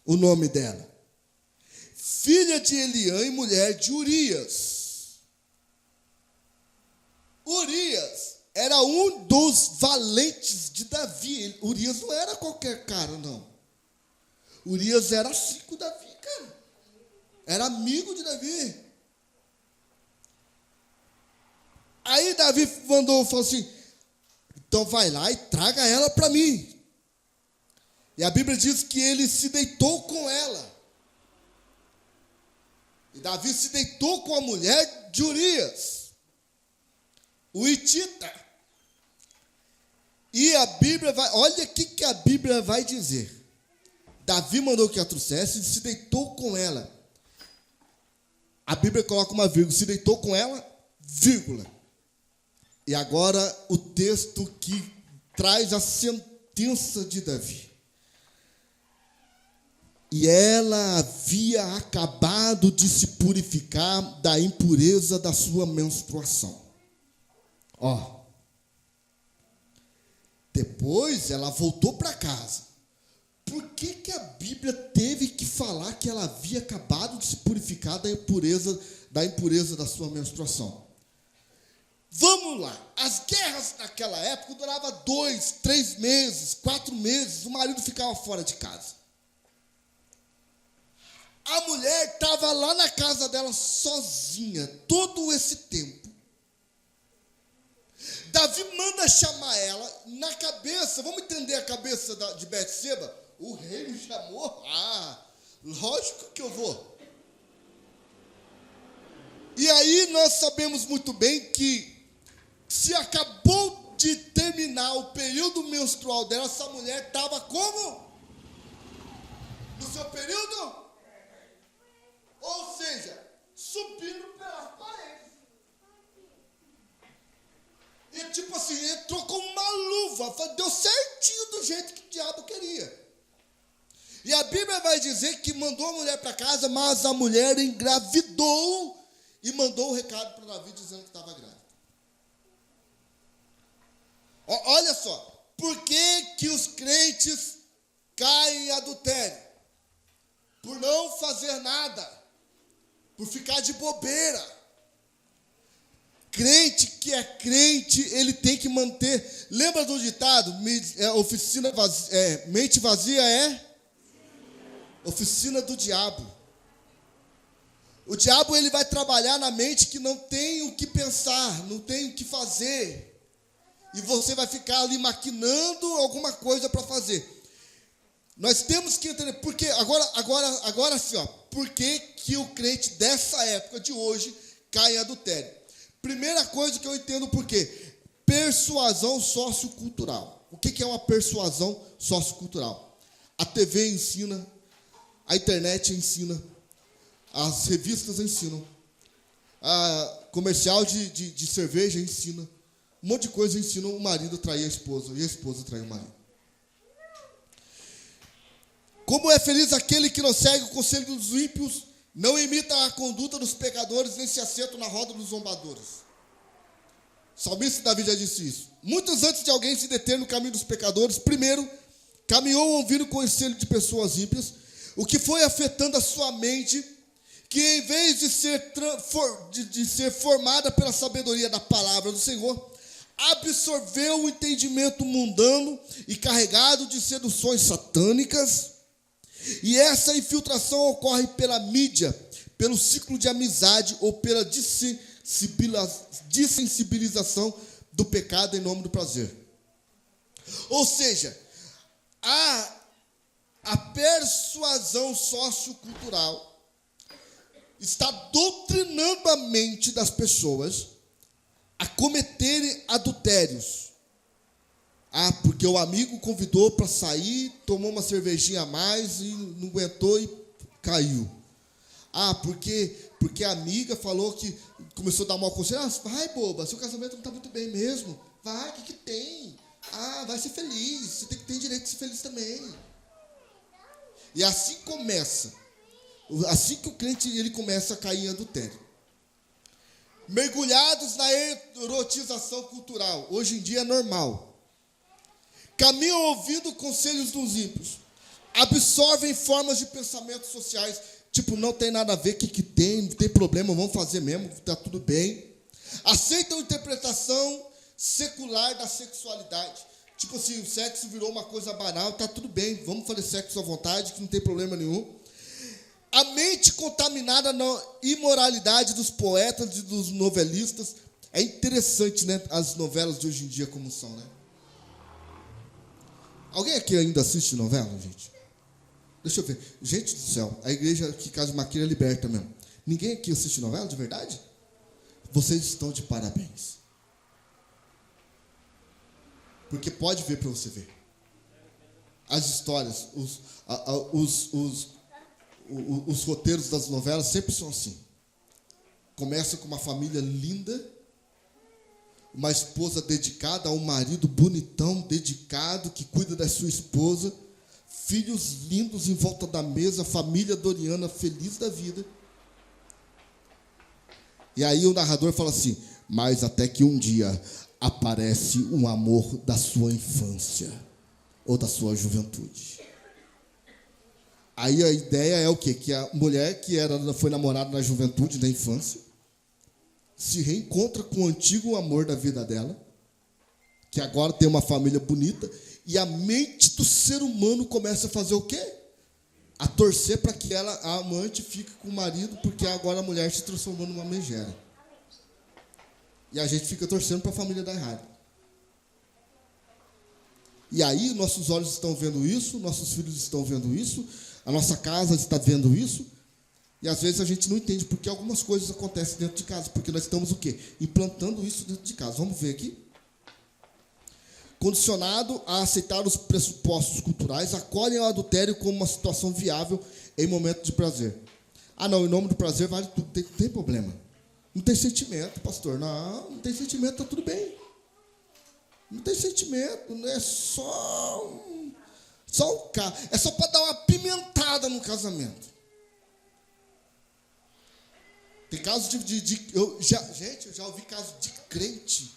o nome dela, filha de Eliã e mulher de Urias. Urias era um dos valentes de Davi. Urias não era qualquer cara, não. Urias era assim com Davi, cara. Era amigo de Davi. Aí Davi falou assim: então vai lá e traga ela para mim. E a Bíblia diz que ele se deitou com ela. E Davi se deitou com a mulher de Urias, o hitita. E a Bíblia vai, olha o que a Bíblia vai dizer. Davi mandou que a trouxesse e se deitou com ela. A Bíblia coloca uma vírgula, se deitou com ela, vírgula. E agora o texto que traz a sentença de Davi. E ela havia acabado de se purificar da impureza da sua menstruação. Ó. Depois ela voltou para casa. Por que a Bíblia teve que falar que ela havia acabado de se purificar da impureza da sua menstruação? Vamos lá. As guerras naquela época duravam 2, 3 meses, 4 meses. O marido ficava fora de casa. A mulher estava lá na casa dela sozinha todo esse tempo. Davi manda chamar ela na cabeça. Vamos entender a cabeça de Betseba? O rei me chamou? Lógico que eu vou. E aí nós sabemos muito bem que se acabou de terminar o período menstrual dela, essa mulher estava como? No seu período? Ou seja, subindo pelas paredes. E tipo assim, entrou com uma luva, deu certinho do jeito que o diabo queria. E a Bíblia vai dizer que mandou a mulher para casa, mas a mulher engravidou e mandou o recado para Davi dizendo que estava grávida. Olha só, por que os crentes caem em adultério? Por não fazer nada. Por ficar de bobeira. Crente que é crente, ele tem que manter. Lembra do ditado? Mente vazia é oficina do diabo. O diabo ele vai trabalhar na mente que não tem o que pensar, não tem o que fazer. E você vai ficar ali maquinando alguma coisa para fazer. Nós temos que entender, porque agora sim, por que o crente dessa época de hoje cai em adultério? Primeira coisa que eu entendo por quê? Persuasão sociocultural. O que é uma persuasão sociocultural? A TV ensina, a internet ensina, As revistas ensinam. A comercial de cerveja ensina. Um monte de coisa ensina o marido a trair a esposa e a esposa a trair o marido. Como é feliz aquele que não segue o conselho dos ímpios, não imita a conduta dos pecadores, nem se assenta na roda dos zombadores. O salmista Davi já disse isso. Muitos antes de alguém se deter no caminho dos pecadores, primeiro caminhou ouvindo o conselho de pessoas ímpias, o que foi afetando a sua mente, que em vez de ser formada pela sabedoria da palavra do Senhor, absorveu o entendimento mundano e carregado de seduções satânicas. E essa infiltração ocorre pela mídia, pelo ciclo de amizade ou pela dessensibilização do pecado em nome do prazer. Ou seja, a persuasão sociocultural está doutrinando a mente das pessoas a cometerem adultérios. Porque o amigo convidou para sair, tomou uma cervejinha a mais e não aguentou e caiu. Porque a amiga falou que começou a dar mau conselho. Vai, boba, seu casamento não está muito bem mesmo. Vai, o que tem? Vai ser feliz. Você tem que ter direito de ser feliz também. E assim começa. Assim que o crente ele começa a cair em adultério. Mergulhados na erotização cultural. Hoje em dia é normal. Caminham ouvindo conselhos dos ímpios. Absorvem formas de pensamentos sociais. Tipo, não tem nada a ver, o que tem? Não tem problema, vamos fazer mesmo, está tudo bem. Aceitam interpretação secular da sexualidade. Tipo assim, o sexo virou uma coisa banal, está tudo bem, vamos fazer sexo à vontade, que não tem problema nenhum. A mente contaminada na imoralidade dos poetas e dos novelistas. É interessante, né? As novelas de hoje em dia como são, né? Alguém aqui ainda assiste novela, gente? Deixa eu ver. Gente do céu, a igreja aqui, Casa de Maquina, é liberta mesmo. Ninguém aqui assiste novela, de verdade? Vocês estão de parabéns. Porque pode ver para você ver. As histórias, os roteiros das novelas sempre são assim. Começa com uma família linda, uma esposa dedicada, um marido bonitão, dedicado, que cuida da sua esposa, filhos lindos em volta da mesa, família doriana feliz da vida. E aí o narrador fala assim: mas até que um dia aparece um amor da sua infância ou da sua juventude. Aí a ideia é o quê? Que a mulher que foi namorada na juventude, na infância, se reencontra com o antigo amor da vida dela, que agora tem uma família bonita, e a mente do ser humano começa a fazer o quê? A torcer para que a amante fique com o marido, porque agora a mulher se transformou numa megera. E a gente fica torcendo para a família dar errado. E aí nossos olhos estão vendo isso, nossos filhos estão vendo isso, a nossa casa está vendo isso, e às vezes a gente não entende porque algumas coisas acontecem dentro de casa, porque nós estamos o quê? Implantando isso dentro de casa. Vamos ver aqui. Condicionado a aceitar os pressupostos culturais, acolhem o adultério como uma situação viável em momento de prazer. Não, em nome do prazer vale tudo, não tem problema. Não tem sentimento, pastor. Não tem sentimento, está tudo bem. Não tem sentimento, não é só um carro. É só para dar uma pimentada no casamento. Tem casos eu já ouvi casos de crente,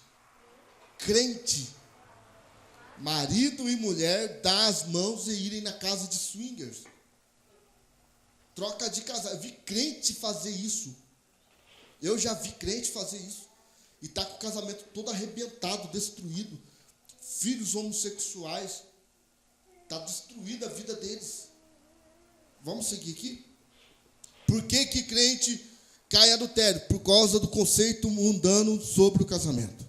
marido e mulher dar as mãos e irem na casa de swingers. Troca de casal. Eu vi crente fazer isso. Eu já vi crente fazer isso. E está com o casamento todo arrebentado, destruído. Filhos homossexuais. Está destruída a vida deles. Vamos seguir aqui? Por que crente cai em adultério? Por causa do conceito mundano sobre o casamento.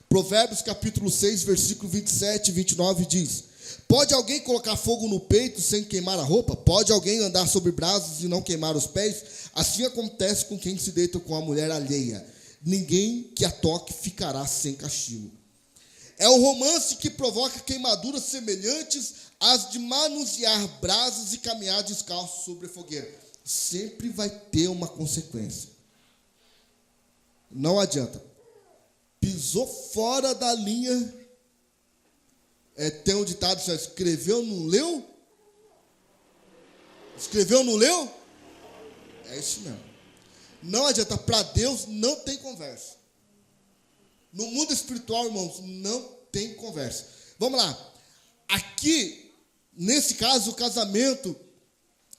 Provérbios capítulo 6, versículo 27 e 29 diz: pode alguém colocar fogo no peito sem queimar a roupa? Pode alguém andar sobre brasas e não queimar os pés? Assim acontece com quem se deita com a mulher alheia. Ninguém que a toque ficará sem castigo. É um romance que provoca queimaduras semelhantes às de manusear brasas e caminhar descalço sobre a fogueira. sempre vai ter uma consequência. Não adianta. Pisou fora da linha. Tem um ditado, escreveu, não leu? Escreveu, não leu? É isso mesmo. Não adianta. Para Deus não tem conversa. No mundo espiritual, irmãos, não tem conversa. Vamos lá. Aqui, nesse caso, o casamento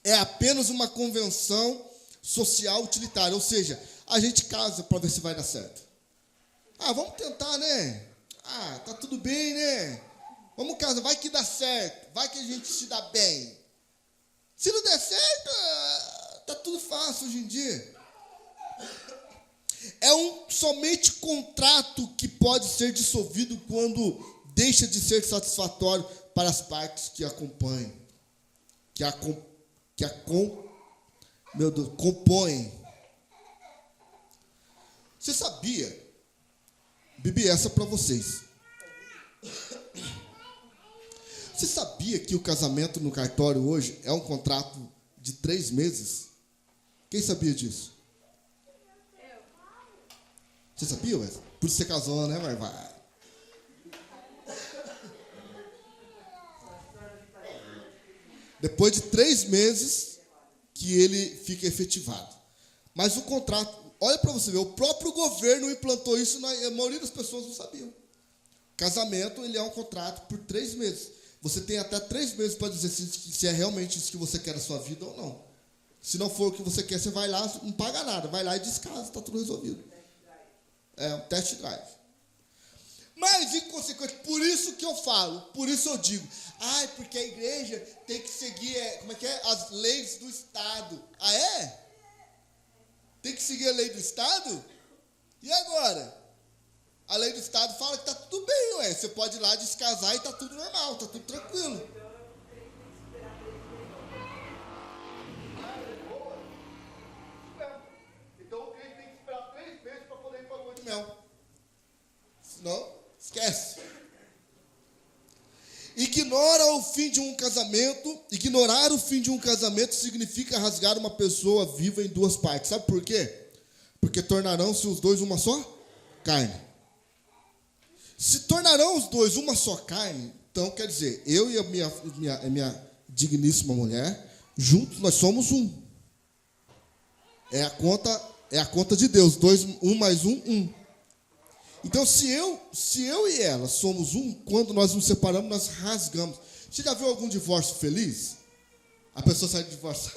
é apenas uma convenção social utilitária. Ou seja, a gente casa para ver se vai dar certo. Vamos tentar, né? Tá tudo bem, né? Vamos casar, vai que dá certo. Vai que a gente se dá bem. Se não der certo, tá tudo fácil hoje em dia. É somente contrato que pode ser dissolvido quando deixa de ser satisfatório para as partes que acompanham, compõem. Você sabia? Bibi, essa para vocês. Você sabia que o casamento no cartório hoje é um contrato de 3 meses? Quem sabia disso? Você sabia, Wesley? Por isso você casou, né, Marvá? Depois de 3 meses que ele fica efetivado. Mas o contrato, olha para você ver, o próprio governo implantou isso, a maioria das pessoas não sabiam. Casamento, ele é um contrato por 3 meses. Você tem até 3 meses para dizer se é realmente isso que você quer na sua vida ou não. Se não for o que você quer, você vai lá, não paga nada, vai lá e descasa, está tudo resolvido. É um test drive. Mas, em consequência, por isso que eu falo, por isso eu digo, porque a igreja tem que seguir, as leis do Estado. Tem que seguir a lei do Estado? E agora? A lei do Estado fala que está tudo bem, ué. Você pode ir lá descasar e está tudo normal, está tudo tranquilo. Então o crente tem que esperar 3 meses para poder ir para a lua de mel. Senão, esquece. Ignorar o fim de um casamento significa rasgar uma pessoa viva em 2 partes. Sabe por quê? Porque tornarão-se os 2 uma só carne. Se tornarão os 2 uma só carne, então quer dizer, eu e a minha digníssima mulher, juntos nós somos um. É a conta de Deus, 1 mais 1. Então, se eu e ela somos um, quando nós nos separamos, nós rasgamos. Você já viu algum divórcio feliz? A pessoa sai de divórcio.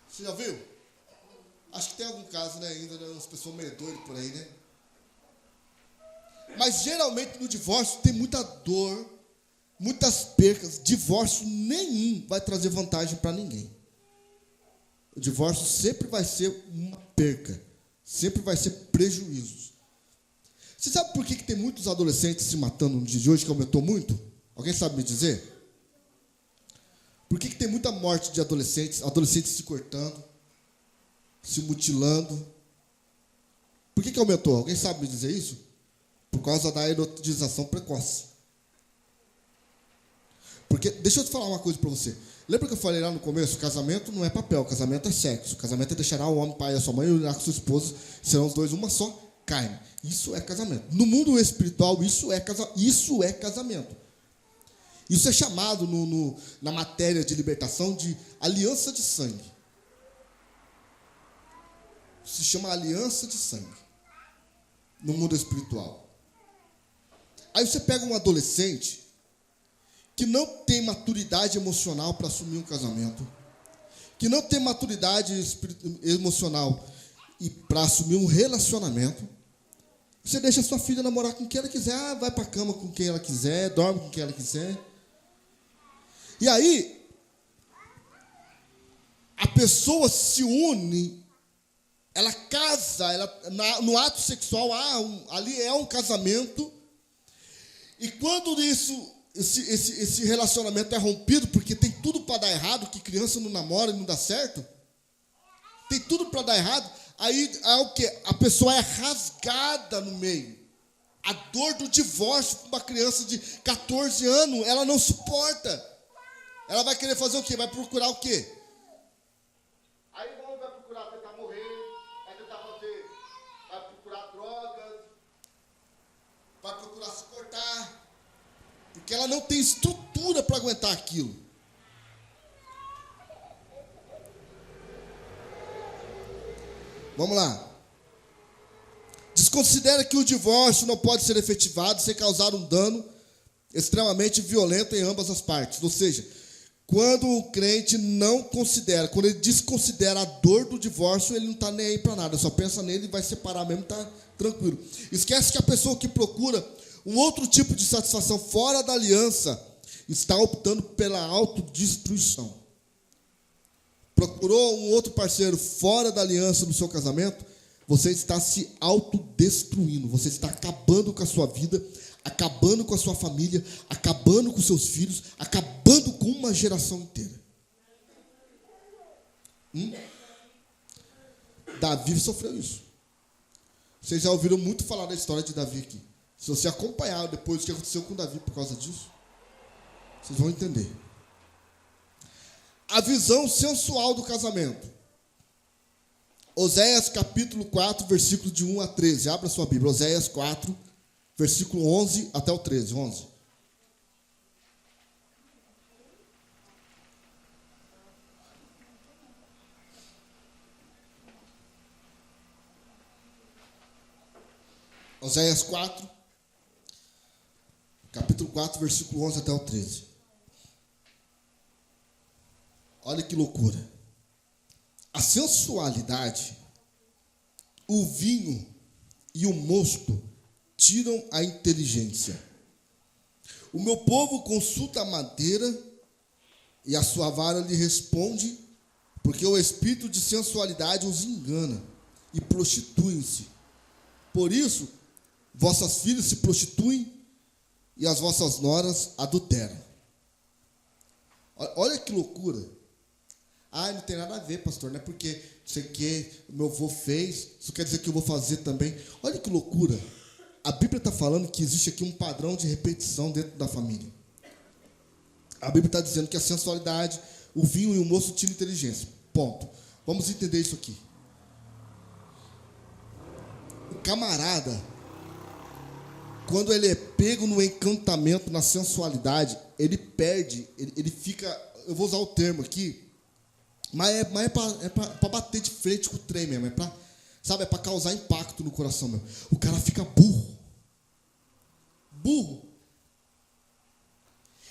Você já viu? Acho que tem algum caso, né, ainda, né, umas pessoas meio doidas por aí, né? Mas, geralmente, no divórcio, tem muita dor, muitas percas. Divórcio nenhum vai trazer vantagem para ninguém. O divórcio sempre vai ser uma perca. Sempre vai ser prejuízos. Você sabe por que tem muitos adolescentes se matando no dia de hoje, que aumentou muito? Alguém sabe me dizer? Por que tem muita morte de adolescentes se cortando, se mutilando? Por que aumentou? Alguém sabe me dizer isso? Por causa da erotização precoce. Porque, deixa eu te falar uma coisa para você. Lembra que eu falei lá no começo? Casamento não é papel, casamento é sexo. Casamento é deixará o homem, pai e a sua mãe e unirá com sua esposa, serão os 2 uma só carne. Isso é casamento. No mundo espiritual, isso é casamento. Isso é chamado na matéria de libertação de aliança de sangue. Se chama aliança de sangue. No mundo espiritual. Aí você pega um adolescente que não tem maturidade emocional para assumir um casamento, que não tem maturidade emocional e para assumir um relacionamento. Você deixa a sua filha namorar com quem ela quiser, vai para a cama com quem ela quiser, dorme com quem ela quiser. E aí, a pessoa se une, ela casa, no ato sexual, ali é um casamento, e quando esse relacionamento é rompido, porque tem tudo para dar errado, que criança não namora e não dá certo, tem tudo para dar errado, aí o quê? A pessoa é rasgada no meio. A dor do divórcio para uma criança de 14 anos, ela não suporta. Ela vai querer fazer o quê? Vai procurar o quê? Aí o homem vai procurar tentar morrer, vai tentar fazer, vai procurar drogas, vai procurar se cortar, porque ela não tem estrutura para aguentar aquilo. Vamos lá. Desconsidera que o divórcio não pode ser efetivado sem causar um dano extremamente violento em ambas as partes. Ou seja, quando o crente não considera, quando ele desconsidera a dor do divórcio, ele não está nem aí para nada, só pensa nele e vai separar mesmo, está tranquilo. Esquece que a pessoa que procura um outro tipo de satisfação fora da aliança está optando pela autodestruição. Procurou um outro parceiro fora da aliança no seu casamento, você está se autodestruindo, você está acabando com a sua vida, acabando com a sua família, acabando com seus filhos, acabando com uma geração inteira. Davi sofreu isso. Vocês já ouviram muito falar da história de Davi aqui. Se você acompanhar depois o que aconteceu com Davi por causa disso, vocês vão entender. A visão sensual do casamento. Oséias capítulo 4, versículo de 1 a 13. Abra sua Bíblia. Oséias 4, versículo 11 até o 13. 11. Oséias 4, capítulo 4, versículo 11 até o 13. Olha que loucura. A sensualidade, o vinho e o mosto tiram a inteligência. O meu povo consulta a madeira e a sua vara lhe responde, porque o espírito de sensualidade os engana e prostituem-se. Por isso, vossas filhas se prostituem e as vossas noras adulteram. Olha que loucura. Não tem nada a ver, pastor, não é porque sei que meu avô fez, isso quer dizer que eu vou fazer também. Olha que loucura. A Bíblia está falando que existe aqui um padrão de repetição dentro da família. A Bíblia está dizendo que a sensualidade, o vinho e o moço tiram inteligência. Ponto. Vamos entender isso aqui. O camarada, quando ele é pego no encantamento, na sensualidade, ele perde, ele fica, eu vou usar o termo aqui, mas é para bater de frente com o trem mesmo, é para causar impacto no coração mesmo. O cara fica burro. Burro.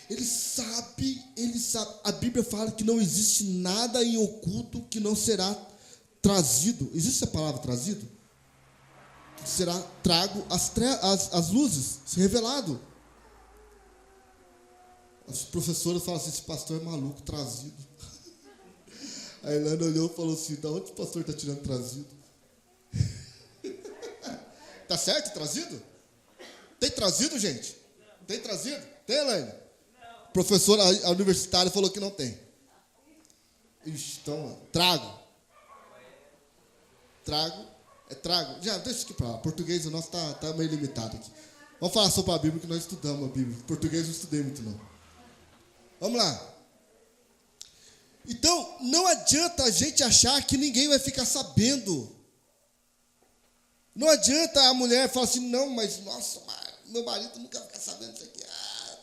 Ele sabe, a Bíblia fala que não existe nada em oculto que não será trazido. Existe a palavra trazido? Que será trago as luzes, revelado. As professoras falam assim, esse pastor é maluco, trazido. A Ilana olhou e falou assim, da onde o pastor está tirando trazido? Tá certo, trazido? Tem trazido, gente? Tem trazido? Tem, Elaine? Professora universitária falou que não tem. Então, trago. Trago, é trago. Já, deixa aqui para lá. Português o nosso tá meio limitado aqui. Vamos falar sobre a Bíblia, que nós estudamos a Bíblia. Português eu não estudei muito, não. Vamos lá. Então, não adianta a gente achar que ninguém vai ficar sabendo. Não adianta a mulher falar assim, não, mas, nossa, meu marido nunca vai ficar sabendo disso aqui.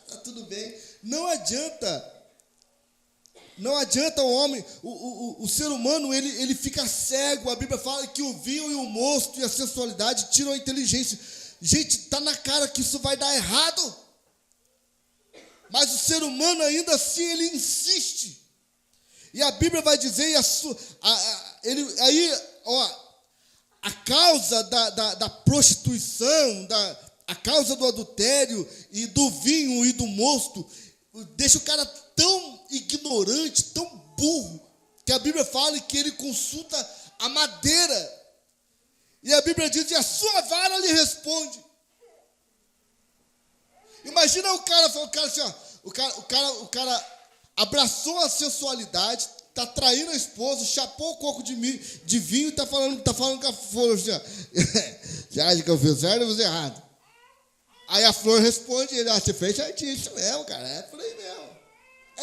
Tá tudo bem. Não adianta. Não adianta o homem, o ser humano, ele fica cego. A Bíblia fala que o vinho e o mosto e a sensualidade tiram a inteligência. Gente, está na cara que isso vai dar errado. Mas o ser humano, ainda assim, ele insiste. E a Bíblia vai dizer, a causa da prostituição, a causa do adultério e do vinho e do mosto, deixa o cara tão ignorante, tão burro, que a Bíblia fala que ele consulta a madeira. E a Bíblia diz, e a sua vara lhe responde. Imagina o cara assim, ó, o cara abraçou a sensualidade, está traindo a esposa, chapou o coco de vinho e está falando com a flor assim, ó. Você acha que eu fiz certo ou fiz errado? Aí a flor responde, ele, você fez certinho, isso mesmo, cara, é por aí mesmo.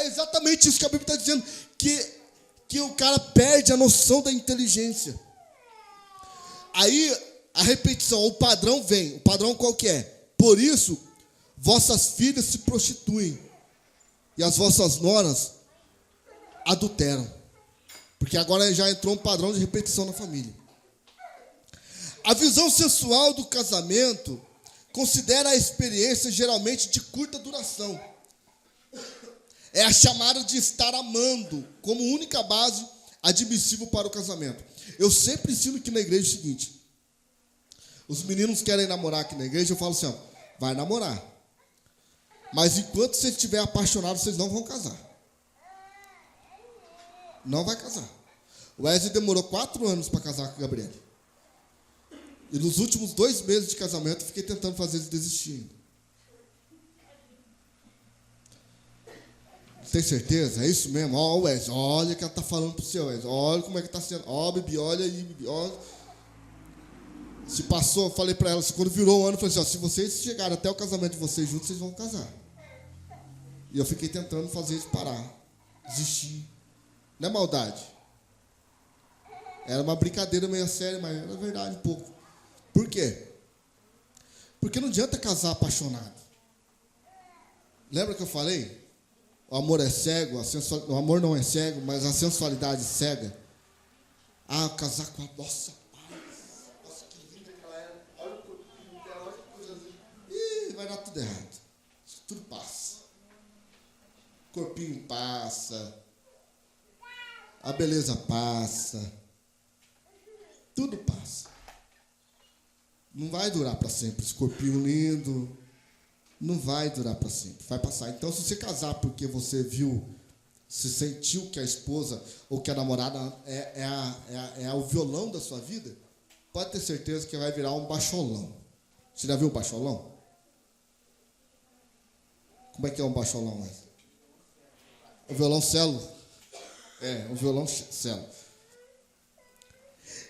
É exatamente isso que a Bíblia está dizendo, que o cara perde a noção da inteligência. Aí, a repetição, o padrão vem. O padrão qual que é? Por isso, vossas filhas se prostituem e as vossas noras adulteram. Porque agora já entrou um padrão de repetição na família. A visão sensual do casamento considera a experiência geralmente de curta duração. É a chamada de estar amando como única base admissível para o casamento. Eu sempre ensino aqui na igreja o seguinte: os meninos querem namorar aqui na igreja, eu falo assim, ó, vai namorar. Mas enquanto você estiver apaixonado, vocês não vão casar. Não vai casar. O Wesley demorou 4 anos para casar com a Gabriela. E nos últimos 2 meses de casamento, eu fiquei tentando fazer eles desistirem. Tem certeza? É isso mesmo? Ó, Wesley, olha o que ela está falando para o seu Wesley. Olha como é que está sendo. Ó, Bibi, olha aí, Bibi, olha. Se passou, eu falei para ela, quando virou o ano, eu falei assim, ó, se vocês chegarem até o casamento de vocês juntos, vocês vão casar. E eu fiquei tentando fazer eles parar, desistir. Não é maldade. Era uma brincadeira meio séria, mas era verdade um pouco. Por quê? Porque não adianta casar apaixonado. Lembra que eu falei? O amor é cego, o amor não é cego, mas a sensualidade cega. Ah, casar com a nossa que linda que ela é. Olha o corpinho dela, olha que coisa linda. Ih, vai dar tudo errado. Isso tudo passa. O corpinho passa. A beleza passa. Tudo passa. Não vai durar para sempre. Esse corpinho lindo não vai durar para sempre. Vai passar. Então, se você casar porque você viu, se sentiu que a esposa ou que a namorada é o violão da sua vida, pode ter certeza que vai virar um baixolão. Você já viu um baixolão? Como é que é um baixolão? O violão cello. É, um violão cello.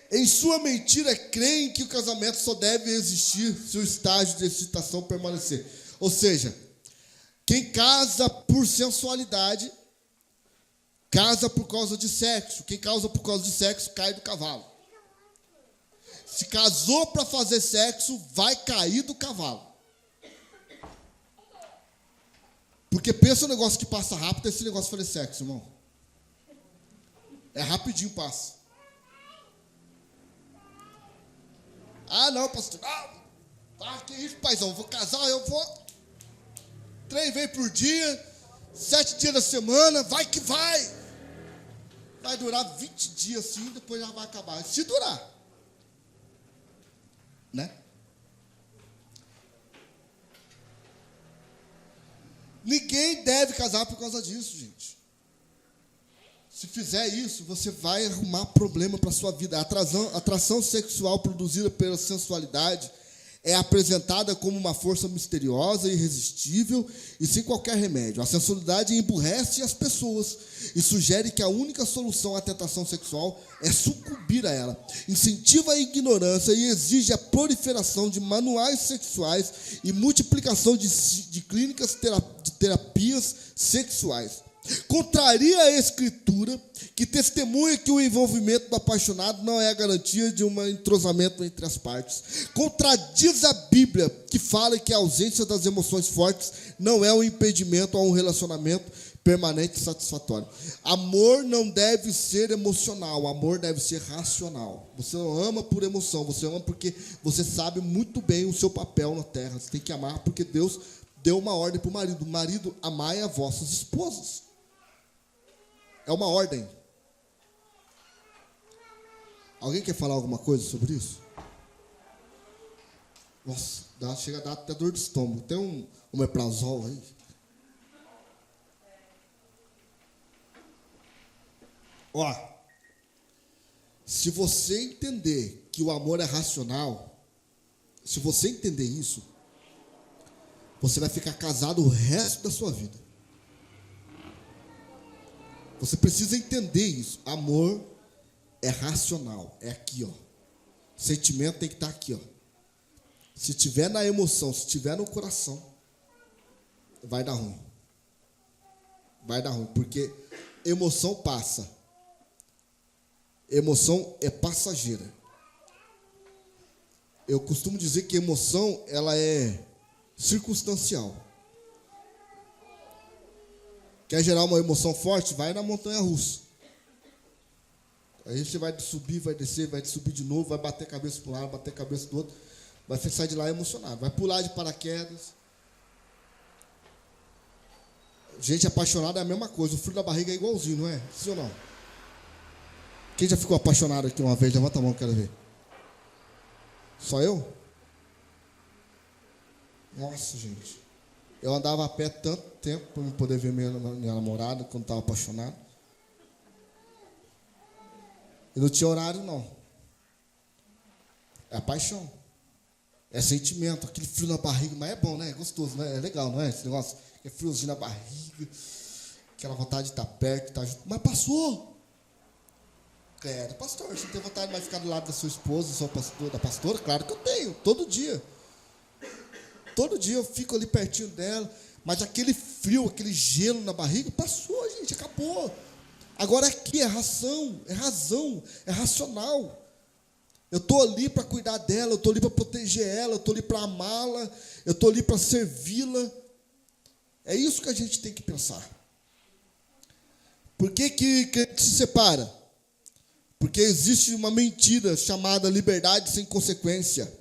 Em sua mentira, creem que o casamento só deve existir se o estágio de excitação permanecer. Ou seja, quem casa por sensualidade, casa por causa de sexo. Quem casa por causa de sexo, cai do cavalo. Se casou para fazer sexo, vai cair do cavalo. Porque pensa um negócio que passa rápido, esse negócio de fazer sexo, irmão. É rapidinho passa. Ah, não, pastor. Ah, que isso, paizão. Vou casar, eu vou 3 vezes por dia, 7 dias da semana, vai que vai. Vai durar 20 dias assim, depois já vai acabar. Se durar. Né? Ninguém deve casar por causa disso, gente. Se fizer isso, você vai arrumar problema para a sua vida. A atração sexual produzida pela sensualidade é apresentada como uma força misteriosa, irresistível e sem qualquer remédio. A sensualidade emburrece as pessoas e sugere que a única solução à tentação sexual é sucumbir a ela. Incentiva a ignorância e exige a proliferação de manuais sexuais e multiplicação de clínicas de terapias sexuais. Contraria a Escritura, que testemunha que o envolvimento do apaixonado não é a garantia de um entrosamento entre as partes. Contradiz a Bíblia, que fala que a ausência das emoções fortes não é um impedimento a um relacionamento permanente e satisfatório. Amor não deve ser emocional, amor deve ser racional. Você não ama por emoção, você ama porque você sabe muito bem o seu papel na terra. Você tem que amar porque Deus deu uma ordem para o marido. Marido, amai a vossas esposas. É uma ordem. Alguém quer falar alguma coisa sobre isso? Nossa, chega a dar até dor de estômago. Tem um omeprazol aí? Ó, se você entender que o amor é racional, se você entender isso, você vai ficar casado o resto da sua vida. Você precisa entender isso. Amor é racional. É aqui, ó. O sentimento tem que estar aqui, ó. Se tiver na emoção, se tiver no coração, vai dar ruim. Vai dar ruim, porque emoção passa. Emoção é passageira. Eu costumo dizer que emoção, ela é circunstancial. Quer gerar uma emoção forte? Vai na montanha-russa. Aí você vai subir, vai descer, vai subir de novo, vai bater a cabeça para um lado, bater a cabeça do outro. Vai sair de lá emocionado. Vai pular de paraquedas. Gente apaixonada é a mesma coisa. O frio da barriga é igualzinho, não é? Sim ou não? Quem já ficou apaixonado aqui uma vez? Levanta a mão, quero ver. Só eu? Nossa, gente. Eu andava a pé tanto tempo para eu poder ver minha namorada quando estava apaixonado. E não tinha horário, não. É paixão. É sentimento, aquele frio na barriga, mas é bom, né? É gostoso, né? É legal, não é? Esse negócio, é friozinho na barriga, aquela vontade de estar perto, de estar junto. Mas passou. Pastor, você tem vontade de mais ficar do lado da sua esposa, da pastora? Claro que eu tenho, todo dia. Todo dia eu fico ali pertinho dela, mas aquele frio, aquele gelo na barriga, passou, gente, acabou. Agora aqui é razão, é racional. Eu estou ali para cuidar dela, eu estou ali para proteger ela, eu estou ali para amá-la, eu estou ali para servi-la. É isso que a gente tem que pensar. Por que a gente se separa? Porque existe uma mentira chamada liberdade sem consequência.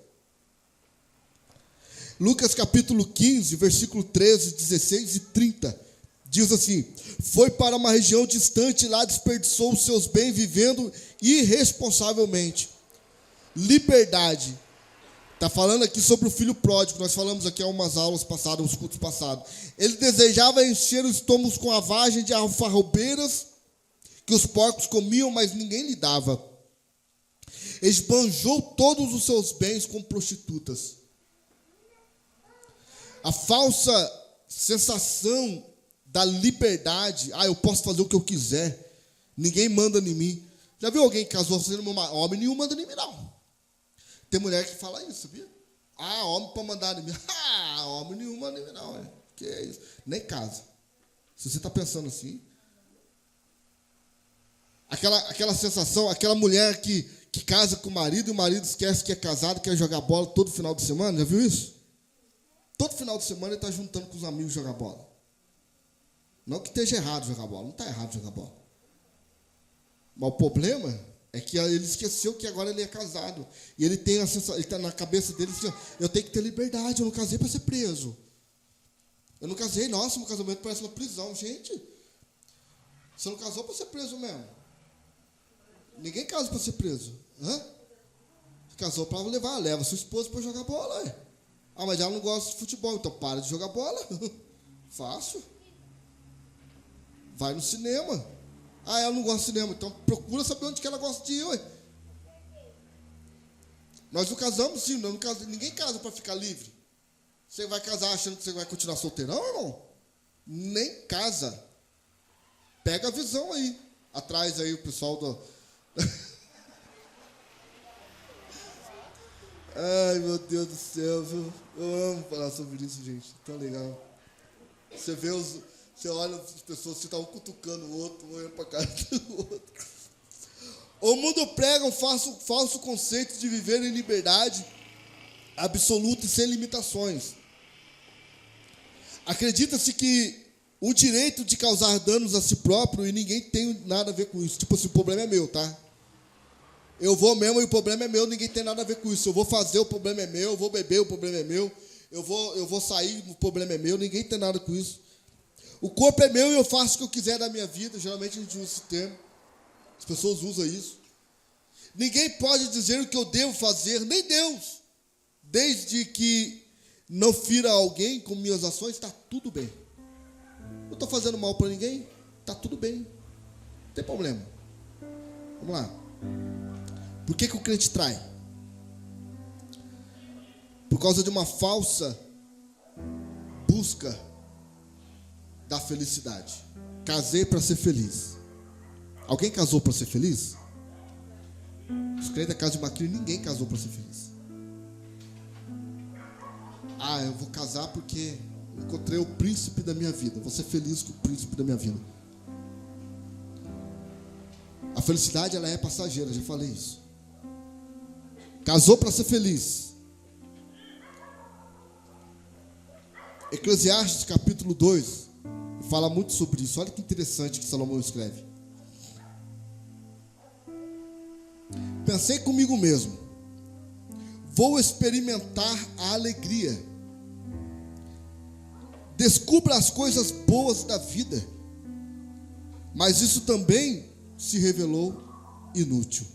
Lucas capítulo 15, versículo 13, 16 e 30, diz assim: foi para uma região distante e lá desperdiçou os seus bens vivendo irresponsavelmente. Liberdade. Está falando aqui sobre o filho pródigo. Nós falamos aqui há umas aulas passadas, uns cultos passados. Ele desejava encher os estômagos com a vagem de alfarrobeiras que os porcos comiam, mas ninguém lhe dava. Esbanjou todos os seus bens com prostitutas. A falsa sensação da liberdade. Eu posso fazer o que eu quiser. Ninguém manda em mim. Já viu alguém que casou sendo homem? Nenhum manda em mim, não. Tem mulher que fala isso, sabia? Homem para mandar em mim. Homem nenhum manda em mim, não. Que é isso? Nem casa. Se você está pensando assim. Aquela sensação, aquela mulher que casa com o marido e o marido esquece que é casado, quer jogar bola todo final de semana. Já viu isso? Todo final de semana ele está juntando com os amigos jogar bola. Não que esteja errado jogar bola. Não está errado jogar bola. Mas o problema é que ele esqueceu que agora ele é casado. E ele tem a sensação, ele está na cabeça dele assim: eu tenho que ter liberdade, eu não casei para ser preso. Eu não casei, nossa, meu casamento parece uma prisão. Gente, você não casou para ser preso mesmo. Ninguém casa para ser preso. Você casou para leva sua esposa para jogar bola. Mas ela não gosta de futebol, então para de jogar bola. Fácil. Vai no cinema. Ela não gosta de cinema, então procura saber onde que ela gosta de ir. Nós não casamos, sim, ninguém casa para ficar livre. Você vai casar achando que você vai continuar solteirão, irmão? Nem casa. Pega a visão aí. Atrás aí o pessoal do... Ai, meu Deus do céu, viu? Eu amo falar sobre isso, gente. Tão legal. Você olha as pessoas, você está um cutucando o outro, olhando para a cara do outro. O mundo prega um falso conceito de viver em liberdade absoluta e sem limitações. Acredita-se que o direito de causar danos a si próprio e ninguém tem nada a ver com isso. Tipo assim, o problema é meu, tá? Eu vou mesmo e o problema é meu, ninguém tem nada a ver com isso. Eu vou fazer, o problema é meu. Eu vou beber, o problema é meu. Eu vou sair, o problema é meu. Ninguém tem nada com isso. O corpo é meu e eu faço o que eu quiser da minha vida. Geralmente a gente usa esse termo. As pessoas usam isso. Ninguém pode dizer o que eu devo fazer, nem Deus. Desde que não fira alguém com minhas ações, está tudo bem. Não estou fazendo mal para ninguém, está tudo bem. Não tem problema. Vamos lá. Por que o crente trai? Por causa de uma falsa busca da felicidade. Casei para ser feliz. Alguém casou para ser feliz? Os crentes da casa de Macri, ninguém casou para ser feliz. Eu vou casar porque Encontrei o príncipe da minha vida. Vou ser feliz com o príncipe da minha vida. A felicidade, ela é passageira, já falei isso. Casou para ser feliz. Eclesiastes capítulo 2 fala muito sobre isso. Olha que interessante que Salomão escreve. Pensei comigo mesmo, vou experimentar a alegria. Descubra as coisas boas da vida. Mas isso também se revelou inútil.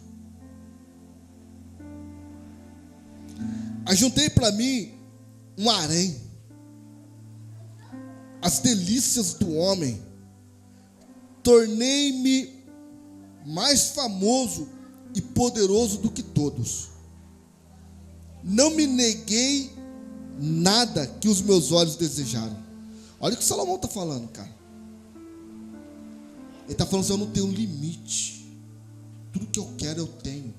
Ajuntei para mim um harém, as delícias do homem. Tornei-me mais famoso e poderoso do que todos. Não me neguei nada que os meus olhos desejaram. Olha o que Salomão está falando, cara. Ele está falando assim: eu não tenho limite. Tudo que eu quero eu tenho.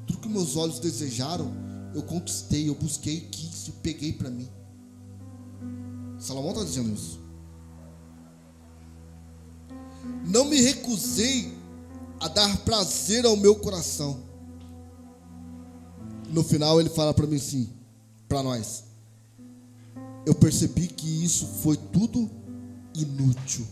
Tudo que meus olhos desejaram eu conquistei, eu busquei, quis e peguei para mim. Salomão está dizendo isso. Não me recusei a dar prazer ao meu coração. No final ele fala para mim assim, para nós: eu percebi que isso foi tudo inútil.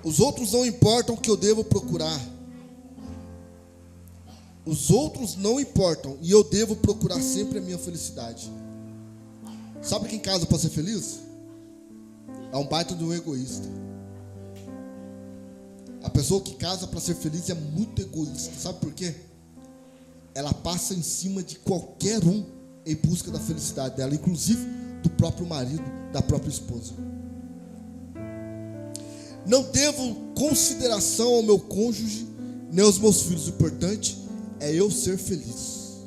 Os outros não importam o que eu devo procurar. Os outros não importam e eu devo procurar sempre a minha felicidade. Sabe quem casa para ser feliz? É um baita de um egoísta. A pessoa que casa para ser feliz é muito egoísta. Sabe por quê? Ela passa em cima de qualquer um em busca da felicidade dela, inclusive do próprio marido, da própria esposa. Não devo consideração ao meu cônjuge, nem aos meus filhos. O importante é eu ser feliz.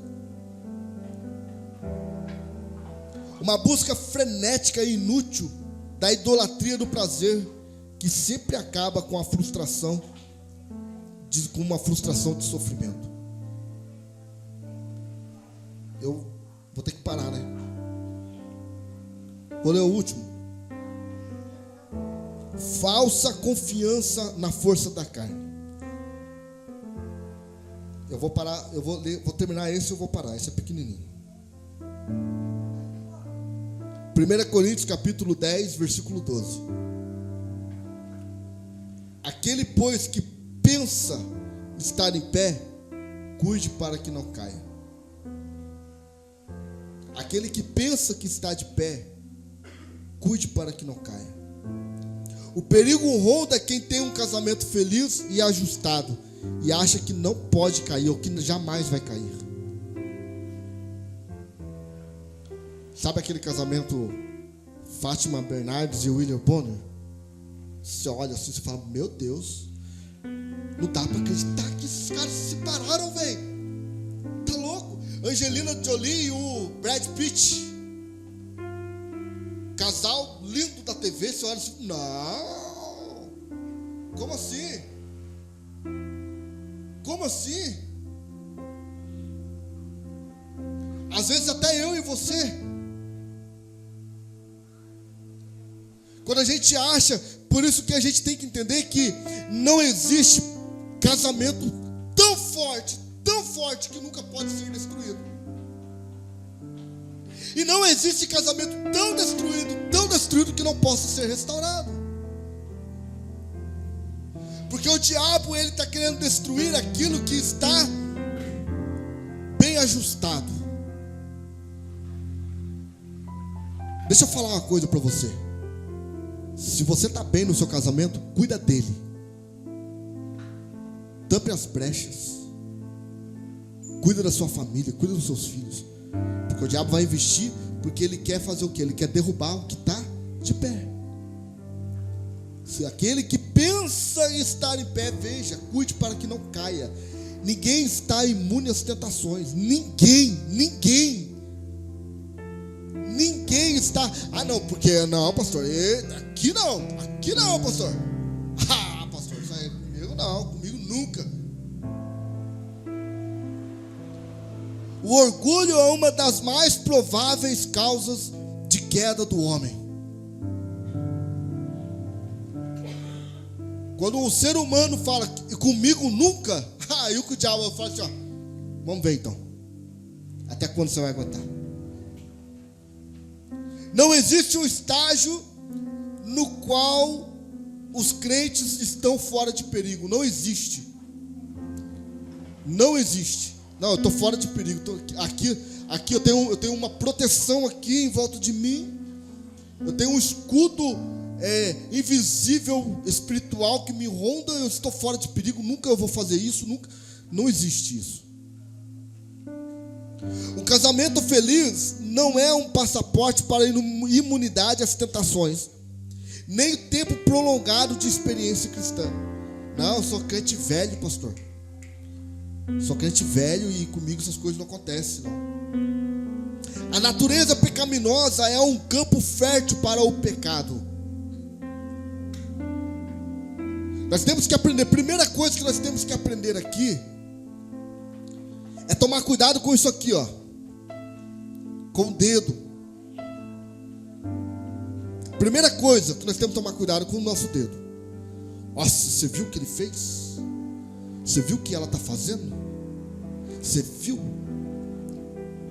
Uma busca frenética e inútil da idolatria do prazer, que sempre acaba com a frustração, com uma frustração de sofrimento. Eu vou ter que parar, né? Vou ler o último. Falsa confiança na força da carne. Eu vou parar, eu vou ler, vou terminar esse e eu vou parar. Esse é pequenininho. 1 Coríntios capítulo 10, versículo 12. Aquele, pois, que pensa estar em pé, cuide para que não caia. Aquele que pensa que está de pé, cuide para que não caia. O perigo ronda quem tem um casamento feliz e ajustado e acha que não pode cair ou que jamais vai cair. Sabe aquele casamento Fátima Bernardes e William Bonner? Você olha assim e fala: meu Deus, não dá para acreditar que esses caras se separaram, velho. Tá louco? Angelina Jolie e o Brad Pitt, casal lindo da TV. Você olha assim: não, como assim? Como assim? Às vezes até eu e você, quando a gente acha, por isso que a gente tem que entender que não existe casamento tão forte que nunca pode ser destruído. E não existe casamento tão destruído que não possa ser restaurado. Porque o diabo, ele está querendo destruir aquilo que está bem ajustado. Deixa eu falar uma coisa para você. Se você está bem no seu casamento, cuida dele. Tampe as brechas. Cuida da sua família, cuida dos seus filhos. Porque o diabo vai investir, porque ele quer fazer o quê? Ele quer derrubar o que está de pé. Se aquele que pensa em estar em pé, veja, cuide para que não caia. Ninguém está imune às tentações. Ninguém está. Ah, não, porque não, pastor. Aqui não, pastor. Ah, pastor, isso aí comigo não, comigo nunca. O orgulho é uma das mais prováveis causas de queda do homem. Quando um ser humano fala comigo nunca, aí o diabo fala assim, ó, vamos ver então. Até quando você vai aguentar? Não existe um estágio no qual os crentes estão fora de perigo. Não existe. Não existe. Não, eu estou fora de perigo. Aqui eu tenho uma proteção aqui em volta de mim. Eu tenho um escudo invisível, espiritual que me ronda. Eu estou fora de perigo. Nunca eu vou fazer isso. Nunca. Não existe isso. O casamento feliz não é um passaporte para imunidade às tentações, nem tempo prolongado de experiência cristã. Não, eu sou crente velho, pastor. Sou crente velho e comigo essas coisas não acontecem, não. A natureza pecaminosa é um campo fértil para o pecado. Nós temos que aprender, primeira coisa que nós temos que aprender aqui é tomar cuidado com isso aqui, ó. Com o dedo. Primeira coisa que nós temos que tomar cuidado com o nosso dedo. Nossa, você viu o que ele fez? Você viu o que ela está fazendo? Você viu?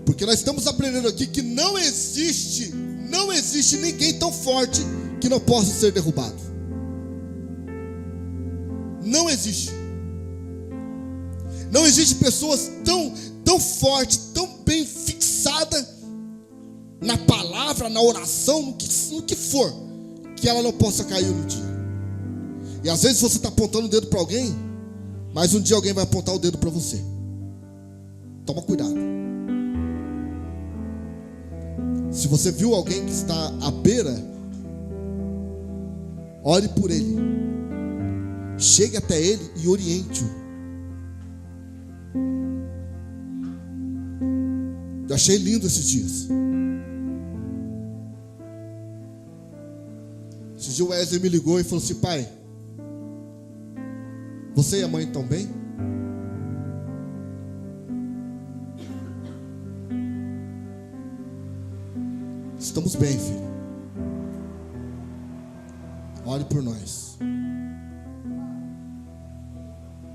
Porque nós estamos aprendendo aqui que não existe ninguém tão forte que não possa ser derrubado. Não existe. Não existe pessoas tão fortes, tão bem fixadas na palavra, na oração, no que for, que ela não possa cair no dia. E às vezes você está apontando o dedo para alguém, mas um dia alguém vai apontar o dedo para você. Toma cuidado. Se você viu alguém que está à beira, ore por ele. Chegue até ele e oriente-o. Eu achei lindo esses dias. Esse dia o Wesley me ligou e falou assim: pai, você e a mãe estão bem? Estamos bem, filho. Ore por nós.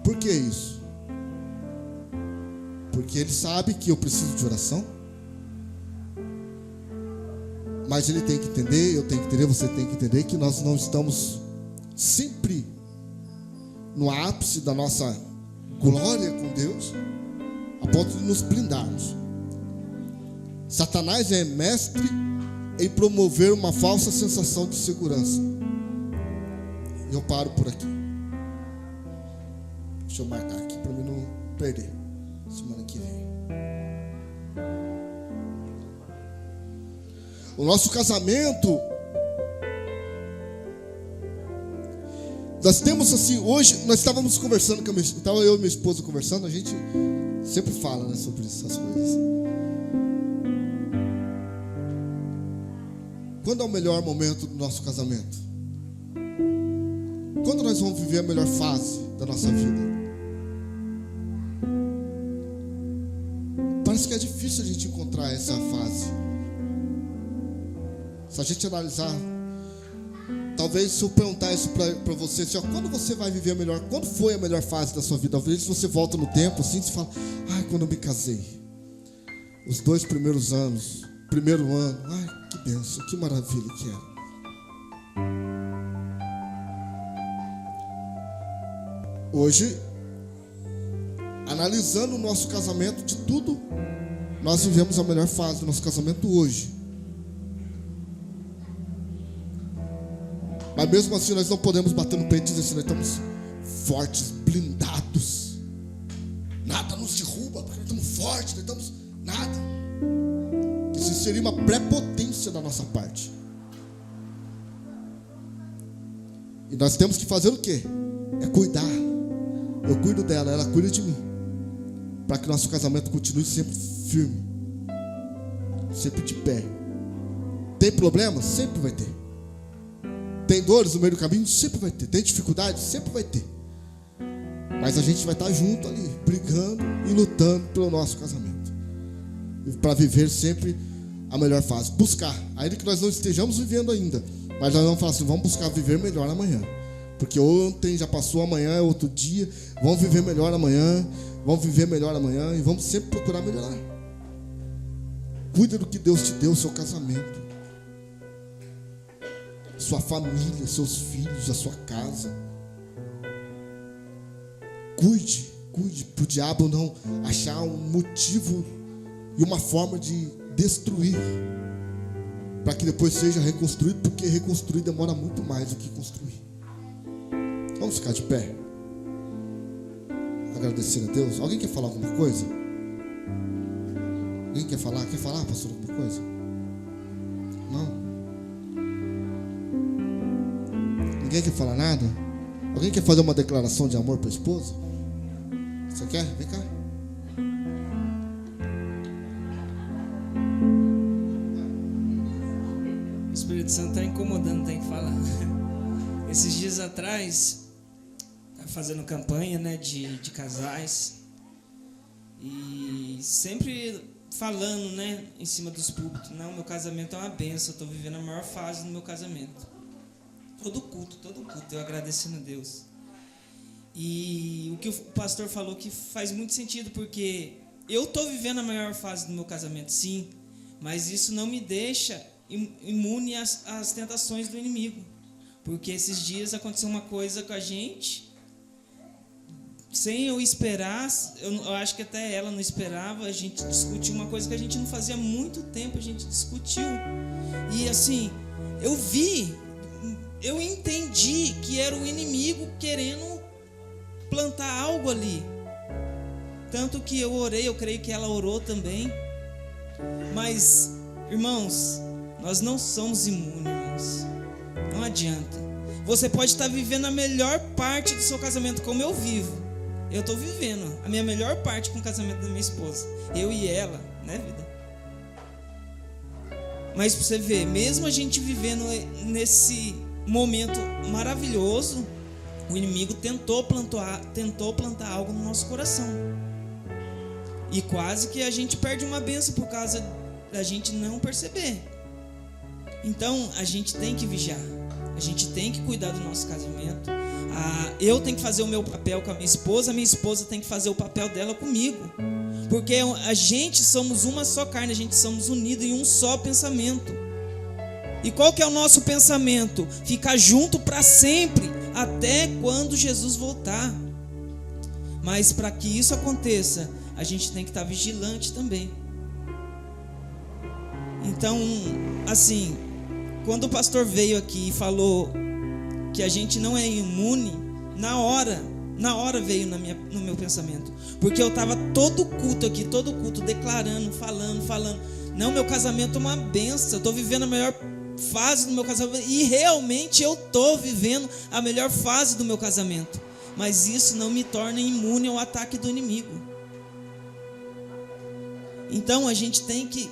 Por que isso? Porque ele sabe que eu preciso de oração. Mas ele tem que entender, eu tenho que entender, você tem que entender que nós não estamos sempre no ápice da nossa glória com Deus, a ponto de nos blindarmos. Satanás é mestre em promover uma falsa sensação de segurança. Eu paro por aqui. Deixa eu marcar aqui para mim não perder. Semana que vem. O nosso casamento, nós temos assim, hoje nós estávamos conversando, estava eu e minha esposa conversando, a gente sempre fala, né, sobre essas coisas. Quando é o melhor momento do nosso casamento? Quando nós vamos viver a melhor fase da nossa vida? Parece que é difícil a gente encontrar essa fase. Se a gente analisar, talvez se eu perguntar isso para você, assim, ó, quando você vai viver a melhor, quando foi a melhor fase da sua vida? Talvez se você volta no tempo, assim, você fala, ai, quando eu me casei, os 2 primeiros anos, primeiro ano, ai, que bênção, que maravilha que era. Hoje, analisando o nosso casamento de tudo, nós vivemos a melhor fase do nosso casamento hoje. Mas mesmo assim nós não podemos bater no peito e dizer assim, nós estamos fortes, blindados. Nada nos derruba, porque nós estamos fortes, nós estamos nada. Isso seria uma prepotência da nossa parte. E nós temos que fazer o quê? É cuidar. Eu cuido dela, ela cuida de mim, para que nosso casamento continue sempre firme, sempre de pé. Tem problemas? Sempre vai ter. Tem dores no meio do caminho? Sempre vai ter. Tem dificuldades? Sempre vai ter. Mas a gente vai estar junto ali, brigando e lutando pelo nosso casamento. para viver sempre a melhor fase. Buscar, ainda que nós não estejamos vivendo ainda, mas nós vamos falar assim, vamos buscar viver melhor amanhã. Porque ontem já passou, amanhã é outro dia. Vamos viver melhor amanhã. Vamos viver melhor amanhã. E vamos sempre procurar melhorar. Cuida do que Deus te deu, seu casamento, sua família, seus filhos, a sua casa. Cuide para o diabo não achar um motivo e uma forma de destruir, para que depois seja reconstruído, porque reconstruir demora muito mais do que construir. Vamos ficar de pé, agradecer a Deus. Alguém quer falar alguma coisa? Alguém quer falar? Quer falar, pastor, alguma coisa? Não? Ninguém quer falar nada? Alguém quer fazer uma declaração de amor para a esposa? Você quer? Vem cá. O Espírito Santo está incomodando, tem que falar. Esses dias atrás, estava fazendo campanha, né, de casais. E sempre falando, né, em cima dos púlpitos. Não, meu casamento é uma bênção, eu estou vivendo a maior fase do meu casamento. Todo culto, eu agradecendo a Deus. E o que o pastor falou que faz muito sentido, porque eu estou vivendo a maior fase do meu casamento, sim, mas isso não me deixa imune às tentações do inimigo, porque esses dias aconteceu uma coisa com a gente, sem eu esperar, eu acho que até ela não esperava, a gente discutiu uma coisa que a gente não fazia há muito tempo, a gente discutiu, e assim, eu entendi que era o inimigo querendo plantar algo ali. Tanto que eu orei, eu creio que ela orou também. Mas, irmãos, nós não somos imunes, irmãos. Não adianta. Você pode estar vivendo a melhor parte do seu casamento, como eu vivo. Eu estou vivendo a minha melhor parte com o casamento da minha esposa. Eu e ela, né, vida? Mas para você ver, mesmo a gente vivendo nesse momento maravilhoso, o inimigo tentou plantar algo no nosso coração. E quase que a gente perde uma bênção por causa da gente não perceber. Então, a gente tem que vigiar. A gente tem que cuidar do nosso casamento. Eu tenho que fazer o meu papel com a minha esposa tem que fazer o papel dela comigo. Porque a gente somos uma só carne, a gente somos unidos em um só pensamento. E qual que é o nosso pensamento? Ficar junto para sempre, até quando Jesus voltar. Mas para que isso aconteça, a gente tem que estar vigilante também. Então, assim, quando o pastor veio aqui e falou que a gente não é imune, na hora veio no meu pensamento. Porque eu estava todo culto declarando, falando. Não, meu casamento é uma bênção, eu estou vivendo a melhor fase do meu casamento, e realmente eu estou vivendo a melhor fase do meu casamento, mas isso não me torna imune ao ataque do inimigo. Então a gente tem que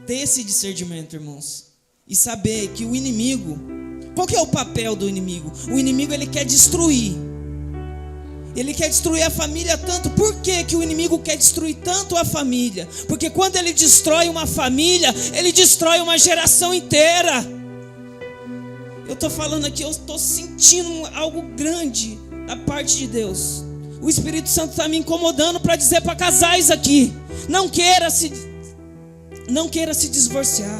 ter esse discernimento, irmãos, e saber que o inimigo, qual que é o papel do inimigo? O inimigo, ele quer destruir. Ele quer destruir a família tanto. Por que o inimigo quer destruir tanto a família? Porque quando ele destrói uma família, ele destrói uma geração inteira. Eu estou falando aqui, eu estou sentindo algo grande da parte de Deus. O Espírito Santo está me incomodando para dizer para casais aqui: não queira se divorciar.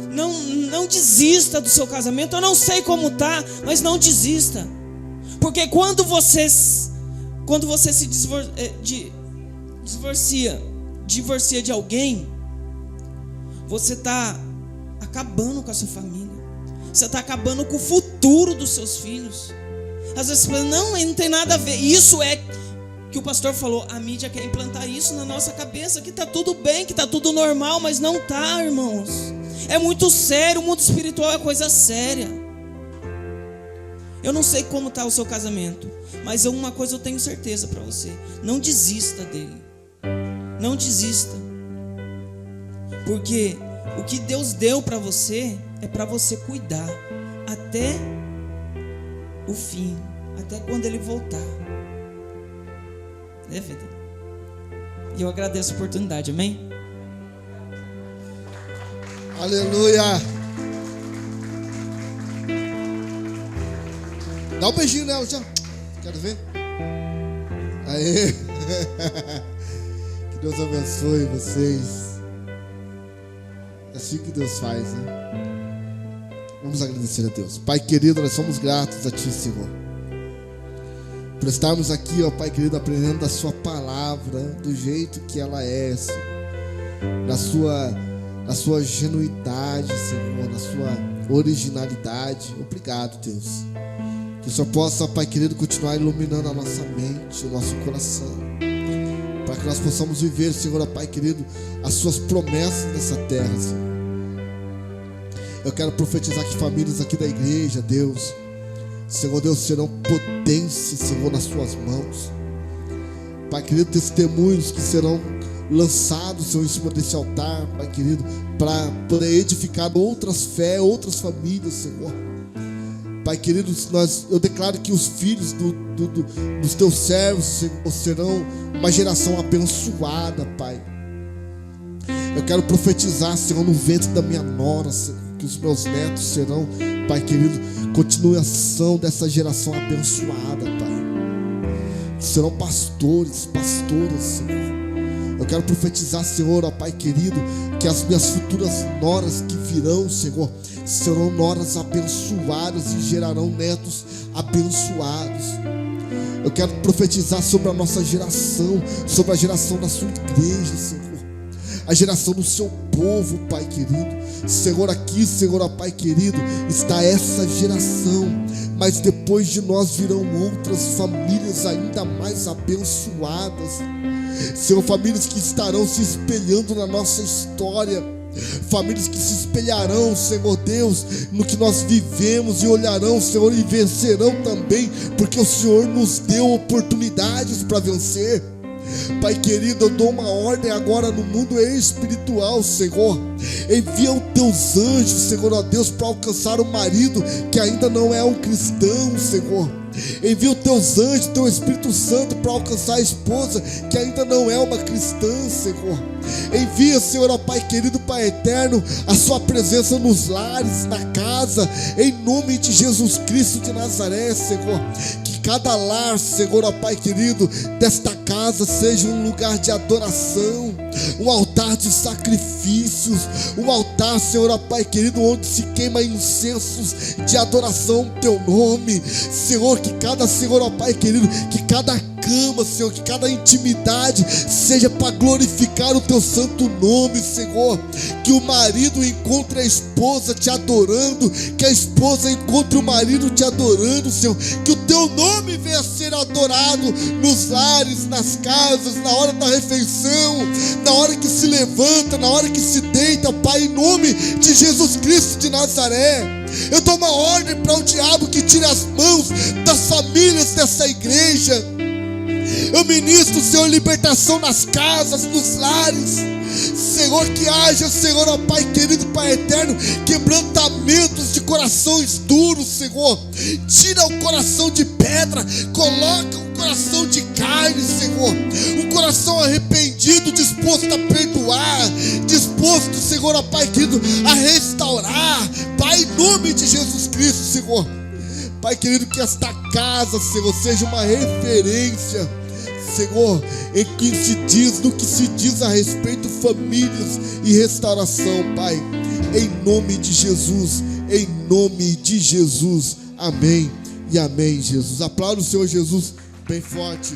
Não desista do seu casamento. Eu não sei como está, mas não desista. Porque quando você se divorcia de alguém, você está acabando com a sua família. Você está acabando com o futuro dos seus filhos. Às vezes você fala, não tem nada a ver. Isso é que o pastor falou. A mídia quer implantar isso na nossa cabeça, que está tudo bem, que está tudo normal, mas não está, irmãos. É muito sério, o mundo espiritual é coisa séria. Eu não sei como está o seu casamento, mas uma coisa eu tenho certeza para você: não desista dele. Não desista. Porque o que Deus deu para você é para você cuidar até o fim, até quando ele voltar. Né, vida? E eu agradeço a oportunidade, amém? Aleluia. Dá um beijinho nela, já. Quero ver. Aê. Que Deus abençoe vocês. É assim que Deus faz, né? Vamos agradecer a Deus. Pai querido, nós somos gratos a Ti, Senhor, por estarmos aqui, ó Pai querido, aprendendo da Sua palavra, do jeito que ela é, Senhor, na sua genuidade, Senhor, na sua originalidade. Obrigado, Deus. Que o Senhor possa, Pai querido, continuar iluminando a nossa mente, o nosso coração, para que nós possamos viver, Senhor, Pai querido, as Suas promessas nessa terra, Senhor. Eu quero profetizar que famílias aqui da igreja, Deus, Senhor Deus, serão potências, Senhor, nas Suas mãos. Pai querido, testemunhos que serão lançados, Senhor, em cima desse altar, Pai querido, para poder edificar outras fé, outras famílias, Senhor. Pai querido, eu declaro que os filhos dos Teus servos, Senhor, serão uma geração abençoada, Pai. Eu quero profetizar, Senhor, no ventre da minha nora, Senhor, que os meus netos serão, Pai querido, continuação dessa geração abençoada, Pai. Serão pastores, pastoras, Senhor. Eu quero profetizar, Senhor, ó Pai querido, que as minhas futuras noras que virão, Senhor, serão noras abençoadas e gerarão netos abençoados. Eu quero profetizar sobre a nossa geração, sobre a geração da Sua igreja, Senhor, a geração do Seu povo, Pai querido. Senhor, aqui, Senhor, ó Pai querido, está essa geração, mas depois de nós virão outras famílias ainda mais abençoadas, Senhor, famílias que estarão se espelhando na nossa história, famílias que se espelharão, Senhor Deus, no que nós vivemos e olharão, Senhor, e vencerão também, porque o Senhor nos deu oportunidades para vencer. Pai querido, eu dou uma ordem agora no mundo espiritual, Senhor. Envia os Teus anjos, Senhor, ó Deus, para alcançar o marido que ainda não é um cristão, Senhor. Envia os Teus anjos, Teu Espírito Santo, para alcançar a esposa que ainda não é uma cristã, Senhor. Envia, Senhor, ó Pai querido, Pai eterno, a Sua presença nos lares, na casa, em nome de Jesus Cristo de Nazaré, Senhor. Que cada lar, Senhor, ó Pai querido, desta casa seja um lugar de adoração, um altar de sacrifícios, um altar, Senhor, ó Pai querido, onde se queima incensos de adoração ao Teu nome, Senhor. Que cada, Senhor, ó Pai querido, que cada cama, Senhor, que cada intimidade seja para glorificar o Teu santo nome, Senhor. Que o marido encontre a esposa te adorando, que a esposa encontre o marido te adorando, Senhor. Que o Teu nome venha a ser adorado nos lares, nas casas, na hora da refeição, na hora que se levanta, na hora que se deita, Pai, em nome de Jesus Cristo de Nazaré. Eu dou uma ordem para o diabo que tire as mãos das famílias dessa igreja. Eu ministro, Senhor, libertação nas casas, nos lares, Senhor, que haja, Senhor, ó Pai querido, Pai eterno, quebrantamentos de corações duros, Senhor. Tira o coração de pedra, coloca um coração de carne, Senhor, um coração arrependido, disposto a perdoar, disposto, Senhor, ó Pai querido, a restaurar, Pai, em nome de Jesus Cristo, Senhor. Pai querido, que esta casa, Senhor, seja uma referência, Senhor, no que se diz a respeito famílias e restauração, Pai, em nome de Jesus, em nome de Jesus, amém e amém, Jesus. Aplauda o Senhor Jesus bem forte.